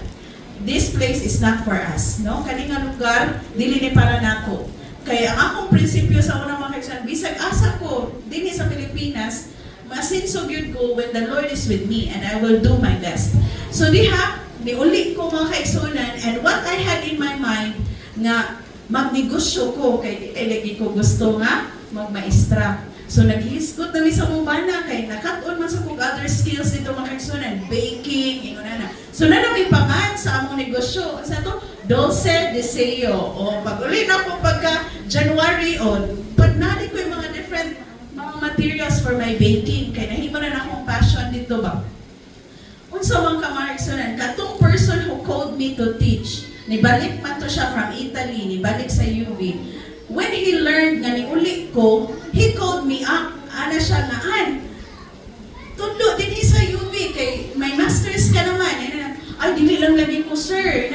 this place is not for us. No? Kaninga lugar, dili ni para nako. Kaya ang akong prinsipyo sa unang mga kaigsunan, bisag asa ko, dili sa Pilipinas, masinsog yun ko when the Lord is with me and I will do my best. So niuli ko mga kaigsunan, and what I had in my mind, nga magnegosyo ko, kay lagi ko gusto nga magmaestra. So naghihisgot na sa mubana kay nakat-on man sa kong other skills dito mga kaigsunan, baking, ingon na. So may pangan sa among negosyo. Sa to, Dulce Deseo. O pag-uli na po pagka January o pagnali ko yung mga different mga materials for my baking. Kay nahimo na akong passion dito ba. Unsa man ka mga kaigsunan, katong person who called me to teach, nibalik man to siya from Italy, nibalik sa UV. When he learned nga niuli ko, he called me up. Ana siya nga, tudlo din sa UV, kay may masters ka naman. Ay, dili lang lagi ko, sir.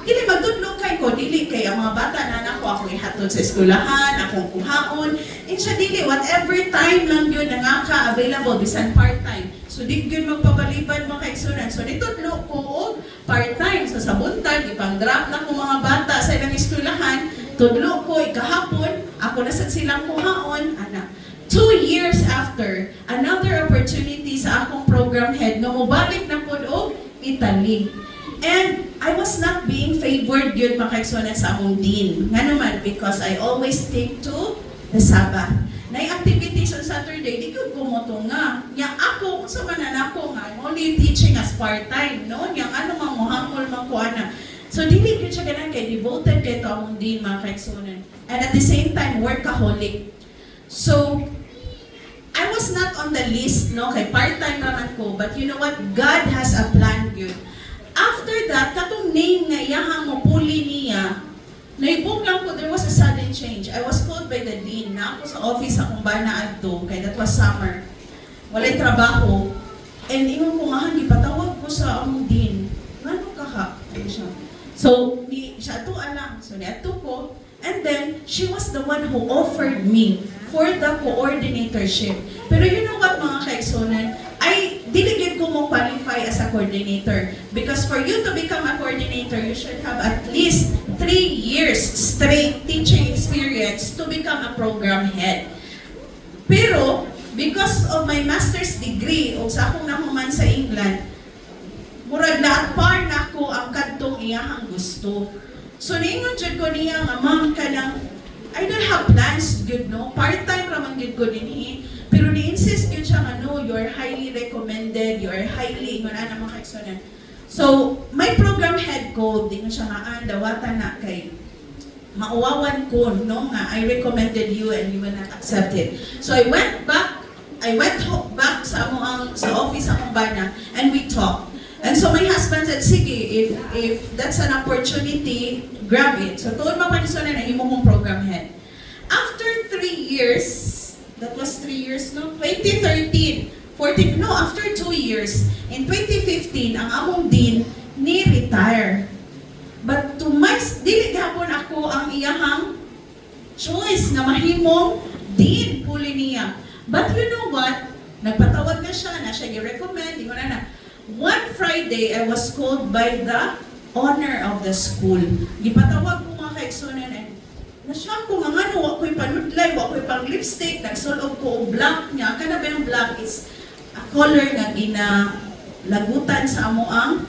Dili magtudlo kay ko, dili kay ang mga bata na ako ihatod sa eskwelahan, akong kuhaon. And siya dili, whatever time lang yun na nga ka-available, bisan part-time. So, di yun magpapalipad mga kaigsunan. So, ditudlo ko part-time. So, sa buntag, ipang-drop na ko mga bata sa ilang eskwelahan. Tudlo ko, ikahapon, ako na sa silang kuhaon, 2 years after, another opportunity sa akong program head nga mobalik na po og Italy. And I was not being favored yun mga kaigsunan sa akong dean. Nga naman, because I always stick to the Sabbath. Na activities on Saturday, di ko kumoto nga. Yang ako, kung sa manan ako nga, I'm only teaching as part-time, no? Yang ano mga muhamol mga kuana. So, dili ko siya ganun kay devoted kay ito among din mga kaigsunan. And at the same time, workaholic. So, I was not on the list, no? Kay part-time naman ko. But you know what? God has a plan yun. After that, katong name nga iyahang mapuli niya, naibong lang ko, there was a sudden change. I was called by the dean na ako sa office akong bana adto, kay that was summer. Walay trabaho. And ingon ko nga, ipatawag ko sa among dean. Ano ka ha? Ano siya? So, siya ato lang. So, niato ko. And then, she was the one who offered me for the coordinatorship. Pero you know what, mga kaigsunan? Diligid ko mo qualify as a coordinator. Because for you to become a coordinator, you should have at least 3 years straight teaching experience to become a program head. Pero, because of my master's degree, o sa akong nahuman sa England, murag na at par na ko ang kadtong iyahang gusto. So, niingon jud ko niya nga, ma'am, kanang, I don't have plans, good, no? Part-time raman good ko din pero ni-insist yun siya nga, no, you're highly recommended, you're highly, ingon na mga kaigsunan. So, my program head ko, di nga siya nga, dawatan na kay, mauwawan ko, no, nga, I recommended you and you will not accept it. So, I went back sa sa office akong bana, and we talked. And so my husband said, sige, if that's an opportunity, grab it. So tuon mapanisyon na imo mong program head. After 3 years, that was 3 years, no? 2013, 14, no, after 2 years, in 2015, ang among dean ni retire. But to my, dili gapon ako ang iyahang choice na mahimong dean puli niya. But you know what? Nagpatawag na siya i-recommend, di mo na. One Friday, I was called by the owner of the school. Gipatawag ko mga kaigsunan and na-shock ko nga ano, wako'y panudlay, wako'y pang lipstick, nagsulog ko o black niya. Kana ba yung black is a color nga ginalagutan sa amo ang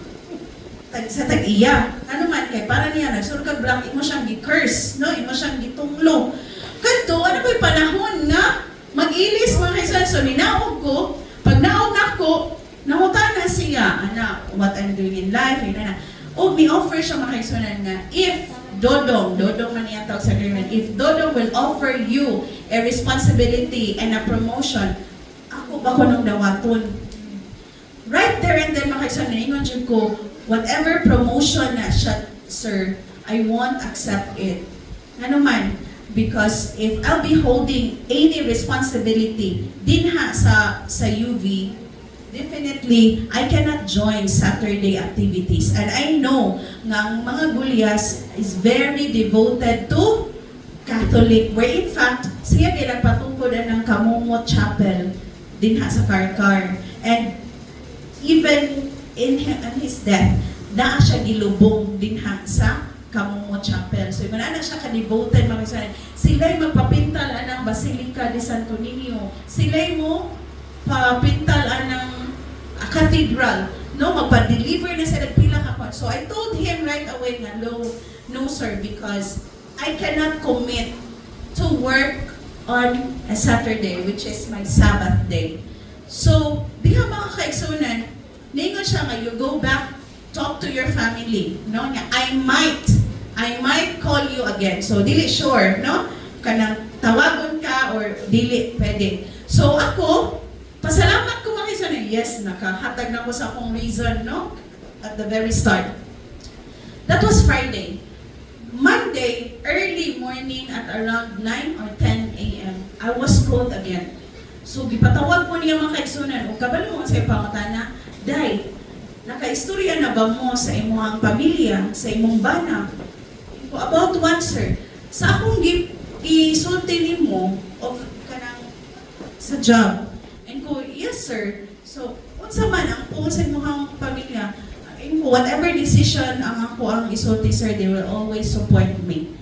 sa tag-iya. Ano man kay para niya nagsulog kag black, imo siyang gi-curse, no? Imo siyang gitunglo. Kadto ano ba'y panahon nga mag-ilis mga kaigsunan. So ninaog ko, pag naog na ko, nahutan na siya, ana, what I'm doing in life, yun na. O, ni-offer siya makaisunan nga, if Dodong man niya tawag sa agreement, if Dodong will offer you a responsibility and a promotion, ako ba ko nung dawaton? Right there and then, makaisunan, ingon dyan ko, whatever promotion na siya, sir, I won't accept it. Ano man, because if I'll be holding any responsibility din ha sa UV, definitely, I cannot join Saturday activities. And I know nga ang mga Gulyas is very devoted to Catholic, where in fact, siya ginagpatungkod ng Kamumot Chapel din ha sa Karkar. And even in his death, naa siya gilubong din ha sa Kamumot Chapel. So, yun na siya ka-devoted, mga kasanan. Sila'y magpapintal ng Basilica de Santo Niño. Sila'y mo papintal ng cathedral, no, magpa-deliver na sa nagpila ka pa. So I told him right away nga, no sir, because I cannot commit to work on a Saturday, which is my Sabbath day. So, diha mga kaigsunan, ningon siya nga, you go back, talk to your family, no, nga, I might call you again. So, dili sure, no, kanang tawagon ka or dili pwede. So, ako, pasalamat ko makisa na, yes, nakahatag na ko sa akong reason, no? At the very start. That was Friday. Monday, early morning at around 9 or 10 a.m., I was called again. So, gipatawag ko niya mga kaigsunan, o kabalo mo sa ipangutana, Day, nakaistorya na ba mo sa imong pamilya, sa imong bana? About what, sir? Sa akong isulti nimo of kanang sa job. Ko, yes sir. So, unsa man ang sa imong pamilya, whatever decision ang ako ang isulti sir, they will always support me.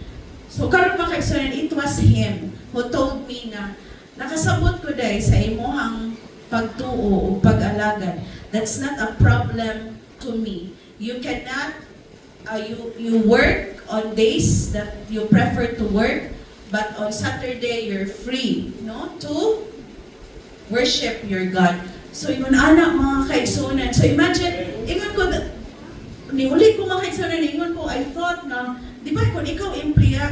So, karon makaigsunan, it was him who told me na nakasabot ko dahil sa imong pagtuo o pag-alagad. That's not a problem to me. You cannot, you work on days that you prefer to work, but on Saturday you're free, no, to worship your God. So, ingon anak mga kaigsunan. So, imagine, ingon ko, niulit ko mga kaigsunan, ingon ko, I thought na, di ba kung ikaw employer,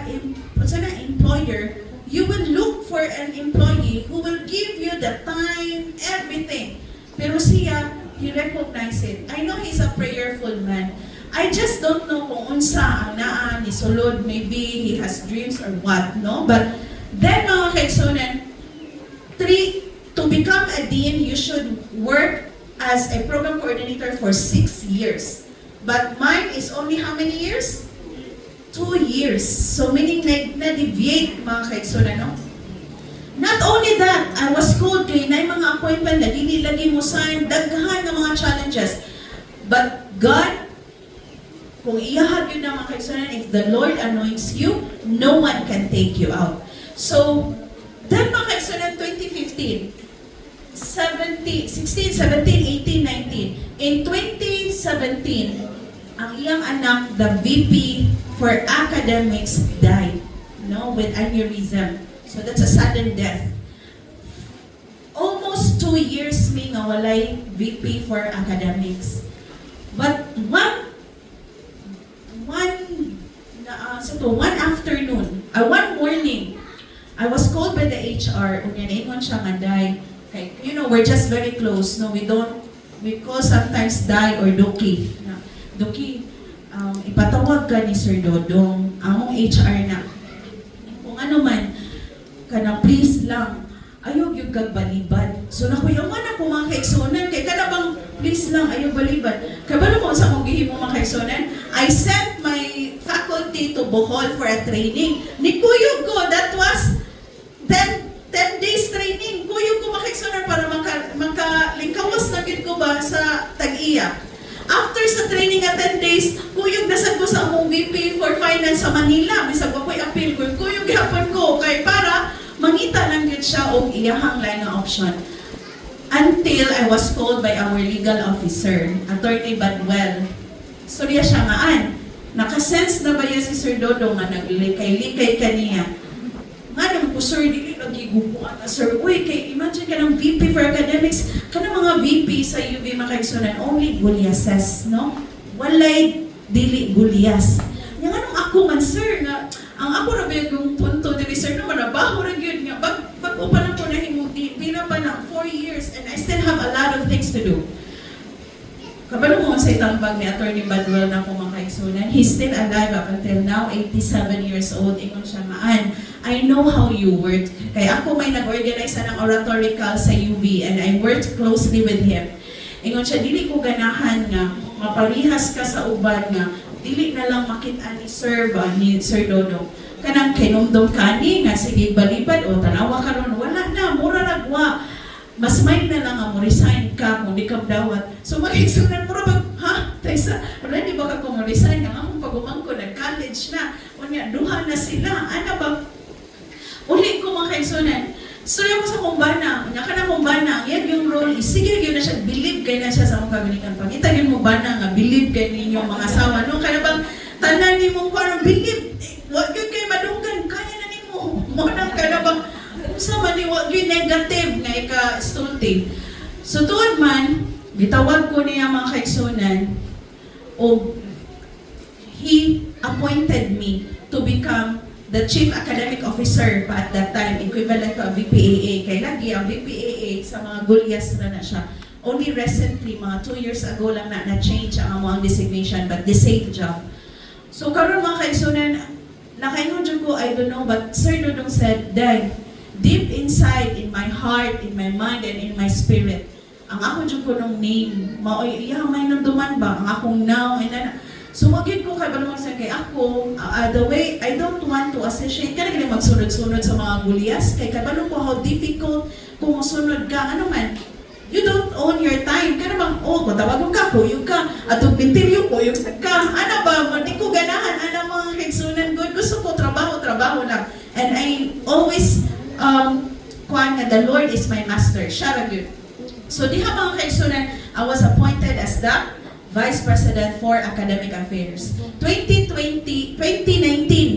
you will look for an employee who will give you the time, everything. Pero siya, he recognized it. I know he's a prayerful man. I just don't know kung unsa ang naa ni sulod, maybe he has dreams or what, no? But then mga kaigsunan, to become a dean, you should work as a program coordinator for 6 years. But mine is only how many years? 2 years. So meaning na-deviate mga kaigsunan, no? Not only that, I was called to na mga appointment na dili lagi mo sign, daghan ng mga challenges. But God, kung iyahag yun na mga kaigsunan, if the Lord anoints you, no one can take you out. So, Then makaigsunan 2015, 16, 17, 18, 19. In 2017, ang iyang anak, the VP for academics, died, with aneurysm. So that's a sudden death. Almost 2 years mi nga walay VP for academics. But one afternoon, one morning, I was called by the HR, unyan siya nga die. Okay, we're just very close. No, we call sometimes Dai or Doki. Doki, ipatawag ka ni Sir Dodong, among HR na. Kung ano man, please lang, ayaw yung kagbalibad. So nakuyaman ako mga kaigsunan, kaya ka na bang, please lang, ayaw balibad. Kabalo mo sa akong gihimo mga kaigsunan, I sent my faculty to Bohol for a training. Nikuyog ko, that was 10 days training. Kuyog ko makiksunan para makalingkawas na gid ko ba sa tag-iya. After sa training at 10 days, kuyog nasad ko sa among VP for Finance sa Manila. Bisag ako'y appeal ko. Kuyog gihapon ko kay para mangita lang gid siya og iyahang line nga option. Until I was called by our legal officer, Attorney Badwell. Storya siya nga, nakasense na ba yan si Sir Dodong nga naglikay-likay kaniya? Nga naman po, sir, dili lagi gubuan na, sir. Uy, imagine ka ng VP for academics, ka ng mga VP sa UV makaigsunan, only gulyases, no? Walay dili gulyas. Yang anong ako man, sir, nga, ang ako na ba yung punto, dili, sir, no, manabaho rin yun nga, bago pa na po nahimuti, pina pa na 4 years, and I still have a lot of things to do. Kabalo mo sa itambag ni Attorney Badwell na kumakaigsunan, he's still alive up until now, 87 years old. Ingon siya maan, I know how you work. Kaya ako may nag-organize ng oratorical sa UV and I worked closely with him. Ingon siya, dili ko ganahan nga, maparihas ka sa uban nga, dili na lang makita ni Sir Dodong. Kanang kinumdom kani nga, sige balibad o tanawa ka ron, wala na, mura nagwa. Mas may na lang ang resign ka kung di ka dawat. So mag-exunan mo ba, Taysa, wala di ba ka kung resign nga among pagumang ko, nag-college na, unya, duha na sila, ano ba? Uli ko mga kaigsunan. So yung sa kumbana, unya ka na kumbana, yan yung role, sige yun na siya, believe kayo na siya sa mong kagunikan. Pangita yun mo ba na nga, believe kayo ninyong mga asawa, no? Kaya bang, tanan ni mong parang believe, wag yun kayo madunggan, kaya na ni mo. Munang ka na bang, sa maniwag yung negative nga ika-stulti. So tuod man, gitawag ko niya mga kaigsunan, o he appointed me to become the Chief Academic Officer pa at that time, equivalent to a VPAA. Kaya lagi ang VPAA sa mga gulyas na siya. Only recently, mga 2 years ago lang na-change ang among designation, but the same job. So karon mga kaigsunan, nakaingon ko, I don't know, but Sir Dodong said, Dad, deep inside, in my heart, in my mind, and in my spirit, ang ako dyan ko nung name, may nanduman ba? Ang akong now, and then, so magiging ko kay Balumang sa kay ako, the way, I don't want to associate, kaya ganyan magsunod-sunod sa mga gulyas, kay Balumang ko how difficult kung musunod ka, ano man, you don't own your time, kaya naman, kung tawagon ka, kuyog ka, at kung pintiryo, kuyog ka, ano ba, di ko ganahan, ano mga kaigsunan ko, gusto ko, trabaho lang, and I always, the Lord is my master. Sharagut. So diha mga kaigsunan, I was appointed as the Vice President for Academic Affairs. 2019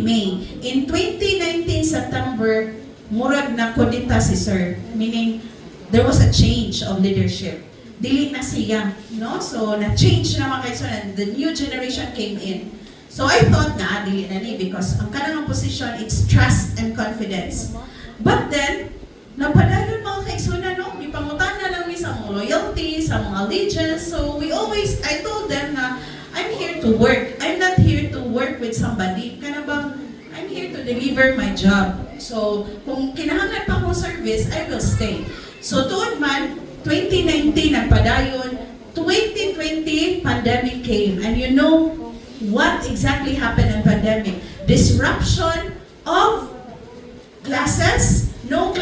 May. In 2019 September, murag na kodita si Sir. Meaning, there was a change of leadership. Dili na siya. No? So, na-change na mga kaigsunan. The new generation came in. So I thought na, dili na ni, because ang kanang position, it's trust and confidence. But then, napadayon mga kaigsunan, no? May pangutan na lang sa mga loyalty, sa mga allegiance. So I told them na, I'm here to work. I'm not here to work with somebody. Kana bang, I'm here to deliver my job. So, kung kinahanglan pa akong service, I will stay. So, tuod man, 2019 nagpadayon, 2020, pandemic came. And you know what exactly happened in pandemic? Disruption of classes, no,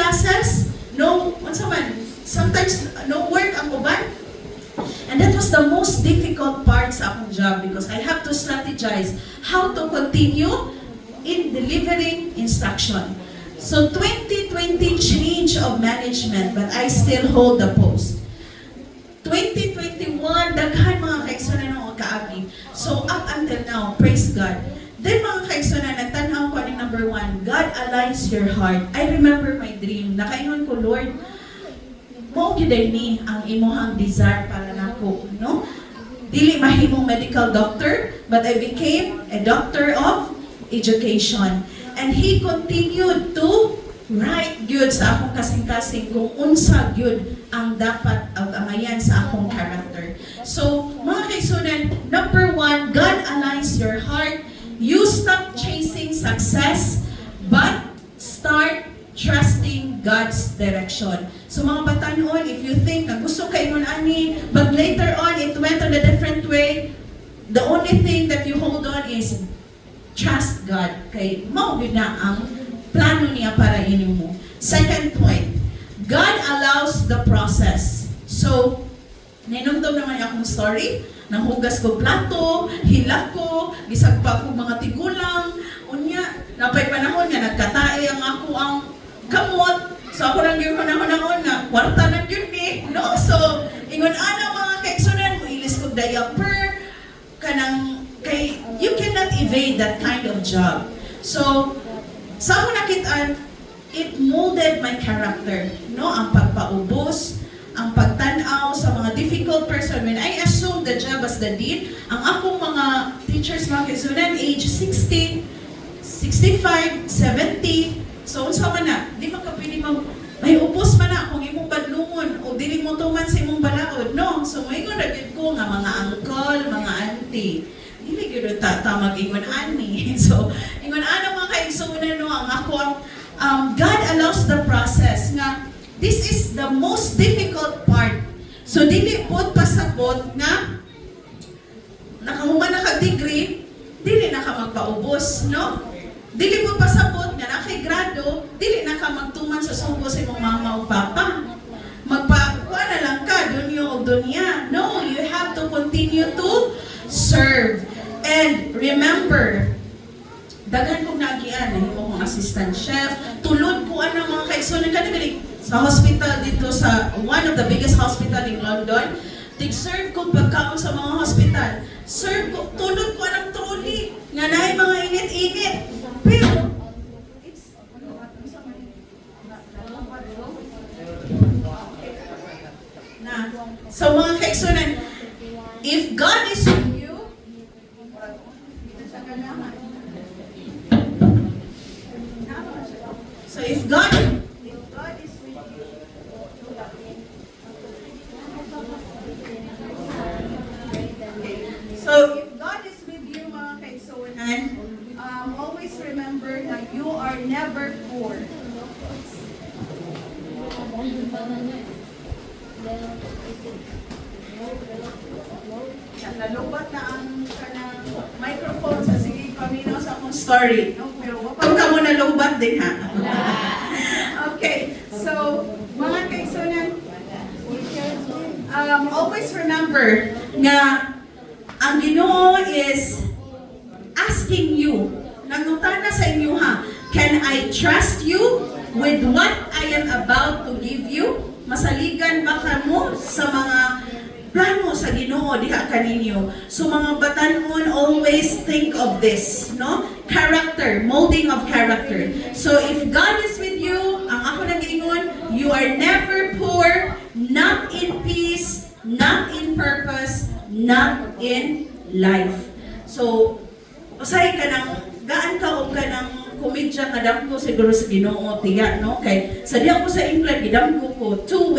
sometimes no work ang uban. And that was the most difficult part sa akong job because I have to strategize how to continue in delivering instruction. So 2020 2020 change of management, but I still hold the post. 2021, daghan mga kaigsunan ng kaagi. So up until now, praise God. Then mga kaigsunan, nagtanaw ko ni number 1, God aligns your heart. I remember my dream. Nakaingon ko, Lord, mo giday ni ang imuhang desire para nako, no? Dili mahimong medical doctor, but I became a doctor of education. And He continued to write good sa akong kasing-kasing kung unsa good ang dapat amayan sa akong character. So, mga kaisunan, number 1, God aligns your heart. You stop chasing success, but start trusting God's direction. So mga batanon, if you think na gusto kayo ani, but later on it went on a different way, the only thing that you hold on is trust God. Kay mao gid na ang plano niya para inimo. Second point, God allows the process. So, ninumdum naman akong story, nanghugas ko plato, hilak ko, gisagpa ko mga tigulang, unya, napay panahon nga nagkatae ang ako ang kamot. So ako lang yung panahon nga, kwarta na yun eh, no? So, ingon ana mga kaigsunan, mo ilis ko diaper, kanang, kay, you cannot evade that kind of job. So, sa ako nakitaan, it molded my character, no? Ang pagpaubos, ang pagtanaw sa mga difficult person. When I assumed the job as the dean, ang akong mga teachers, mga kaigsunan, age 60, 65, 70, so, unsa man na, di man ka pwede may upos man na kung imong badlungon o dili mo tuman sa imong balaod, no? So, maingon na gid ko nga mga uncle, mga auntie, dili gid ta mag-ingon ani. So, ingon ana mga kaigsunan, no, ang ako God allows the process nga this is the most difficult part. So, dili pod pasabot nga nakahuman na ka degree, dili na ka magpaubos, no? Dili mo pasabot nga na kay grado, dili na ka magtuman sa sugo sa imong mama o papa. Magpakuha na lang ka, dunyo o dunya. No, you have to continue to serve. And remember, daghan kong nagian, nahimo kong assistant chef, tulod ko ang mga kaigsunan kanang sa hospital dito sa one of the biggest hospital in London. Tig-serve ko pagkaon sa mga hospital. Serve ko, tulod ko ang trolley, nga naay mga init-init. Pero, so mga kaigsunan, if God is with you, so if God is with you, so if God is with you, mga kaigsunan, always remember that you are never poor. Nalubat na ang kanang microphone sa sige paminaw sa akong story. No? Pero wapag ka mo nalubat din ha. Okay, so mga kaigsunan, always remember nga ang Ginoo is asking you, nangutana sa inyo ha, can I trust you with what I am about to give you? Masaligan ba ka mo sa mga plano sa Ginoo diha kaninyo? So mga batanon, always think of this, no? Character, molding of character. So if God is with you, ang ako nang ingon, you are never poor, not in peace, not in purpose, not in life. So, usay ka ng, gaan ka o ka ng komedya nga damko siguro sa Ginoo tiya, no? Kay sa diya ko sa England gidamko ko two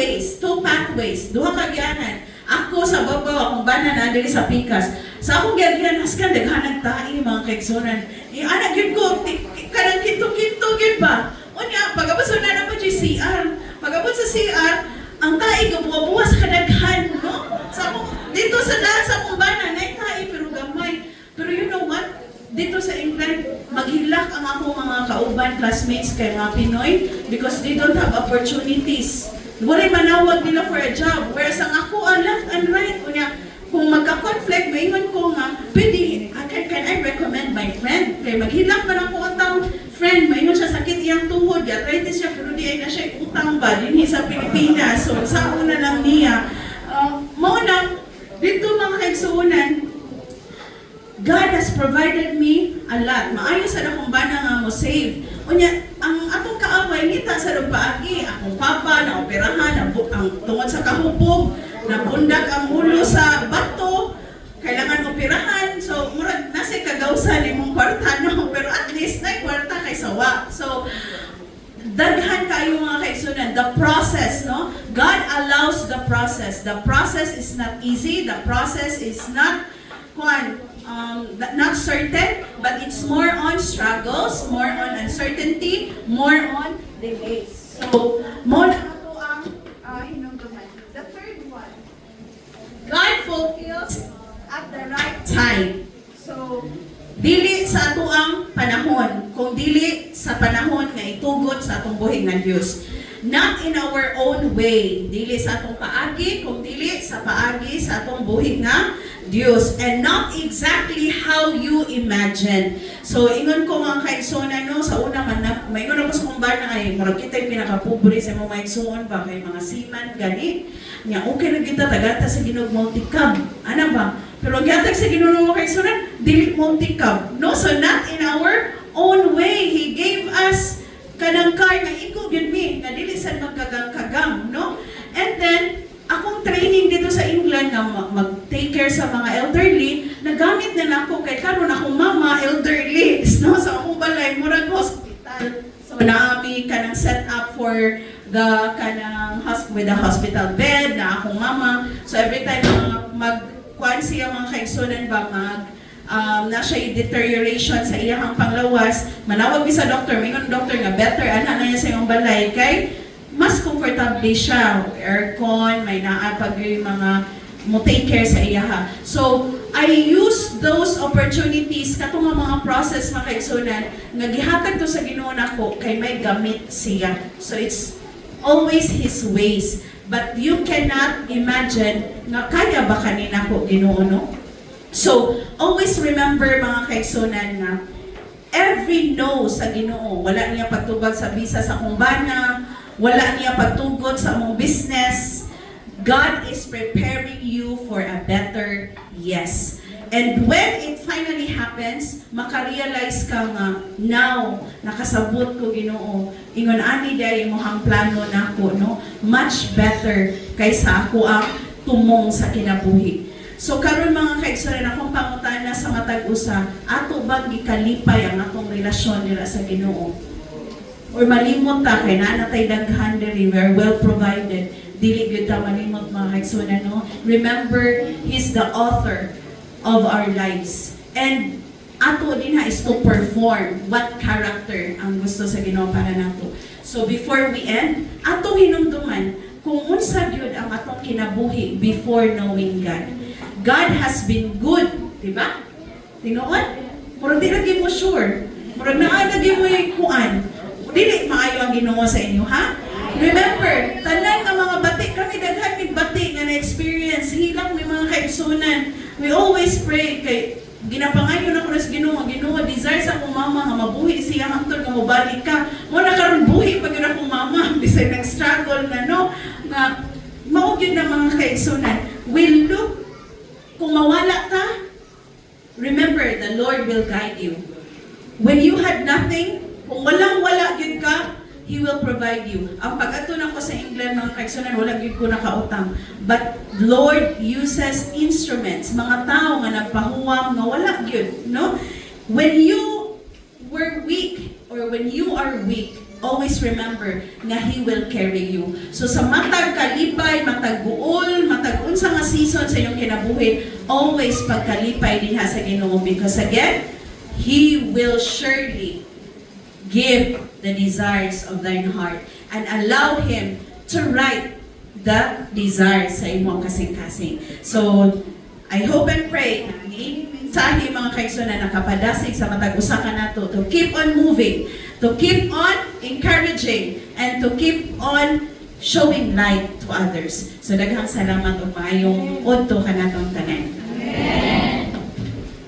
pathways, duha ka gianan. Ako sa babaw akong bana na diri sa Pikas. Sa akong gianan haskan daghanan tae mga kaigsunan. Ana gyud ko kanang kinto-kinto gyud ba? Unya pagabot na naman sa CR. Pagabot sa CR, ang tae gabuwa-buwa sa kadaghan, no? Sa akong dito sa daan sa akong bana nay tae pero gamay. Pero you know what? Dito sa England, maghilak ang ako mga kauban, classmates kay mga Pinoy because they don't have opportunities. Walay manawag nila for a job. Whereas ang ako, left and right. Kung magka-conflict, maingon ko nga, pwede, can I recommend my friend? Kaya maghilak man ako ang taong friend, maingon siya sakit iyang tuhod, arthritis siya, pero di kaigsuunan, God has provided me a lot. Maayo sa akong bana nga mo save. Unya, ang atong kaaway nita sa paagi, akong papa na operahan, ang tungod sa kahubog, nabundak ang ulo sa bato, kailangan operahan. So, murag nasa kagawsan imong kwarta no, pero at least na kwarta kay sawa. So, daghan kayo mga kaigsunan, the process, no? God allows the process. The process is not easy. The process is not not certain, but it's more on struggles, more on uncertainty, more on delays. So, mo na ato ang hinungduman. The third one, God fulfills at the right time. So, dili sa ato ang panahon, kung dili sa panahon nga itugot sa atong buhig nga Dios. Not in our own way, dili sa atong paagi, kung dili sa paagi sa atong buhig nga Dios, and not exactly how you imagine. So, ingon ko mga kaigsunan, no, sa una man, may ingon ako sa kumbana ay, marag kita yung pinakapobre sa mga maigsuon ba, kay mga seaman, gani. Nga, okay na kita, tagata sa Ginog multicab. Ano ba? Pero ang gatag sa Ginog mga kaigsunan, dili multicab. No, so not in our own way. He gave us kanang car nga iko yun mi, nga dili sa magkagang-kagang, no? And then, akong training dito sa England nga mag-take care sa mga elderly, nagamit na nako kay karon akong mama elderly, no? Sa akong balay murag hospital. So naami kanang set up for the kanang with the hospital bed na akong mama. So every time mag-kuan siya mga kaigsunan ba na siya deterioration sa iyang panglawas, manawag mi sa doctor, mingon doctor nga better ana na niya sa iyong balay kay mas comfortable siya, aircon, may naapag yung mga mo take care sa iyaha. So, I use those opportunities katong mga process mga kaigsunan nga gihatag to sa Ginoo nako kay may gamit siya. So, it's always His ways. But you cannot imagine nga kaya ba kanina ko Ginoo, no? So, always remember mga kaigsunan nga every no sa Ginoo, wala niya pagtubag sa visa sa kumbana, wala niya pagtugot sa mong business. God is preparing you for a better yes. And when it finally happens, makarealize ka nga, now, nakasabot ko Ginoo, ingon ani day imong plano nako, no? Much better kaysa ako ang tumong sa kinabuhi. So karon mga kaigsunan, akong pangutana sa matag usa, ato bang gikalipay ang atong relasyon nila sa Ginoo? Or malimot ta kay nanatay daghan diri, we are well provided. Dili gyud ta malimot mga kaigsunan, no? Remember, He's the author of our lives. And ato din is to perform what character ang gusto sa Ginoo para nato. So before we end, atong hinumduman kung unsa gyud ang atong kinabuhi before knowing God. God has been good, di ba? Tinuod? Murag di lagi mo sure. Murag naa lagi mo kuan. Dili maayo ang Ginoo sa inyo, ha? Remember, tanan nga mga bati, kami daghan mig bati nga na-experience, hilang may mga kaigsunan. We always pray kay ginapangayon ako sa Ginoo, Ginoo, desire sa akong mama nga mabuhi siya hangtod nga mobalik ka. Mo na karon buhi pag yun akong mama, bisag nag-struggle na, no? Nga mao gyud na mga kaigsunan. We look kung mawala ka, remember the Lord will guide you. When you had nothing, kung walang-wala gyud ka, He will provide you. Ang pag-ato na ko sa England, mga kaigsunan, wala gyud ko nakautang. But Lord uses instruments, mga tao nga nagpahuwam nga wala gyud, no? When you were weak or when you are weak, always remember nga He will carry you. So sa matag kalipay, matag buol, matag unsa nga season sa inyong kinabuhi, always pagkalipay dinha sa Ginoo, because again, He will surely give the desires of thine heart and allow Him to write the desires sa imong kasing-kasing. So, I hope and pray na ni mensahe mga kaigsunan nakapadasig sa matag usa ka nato to keep on moving, to keep on encouraging, and to keep on showing light to others. So, daghang salamat ug maayong udto kanatong tanan.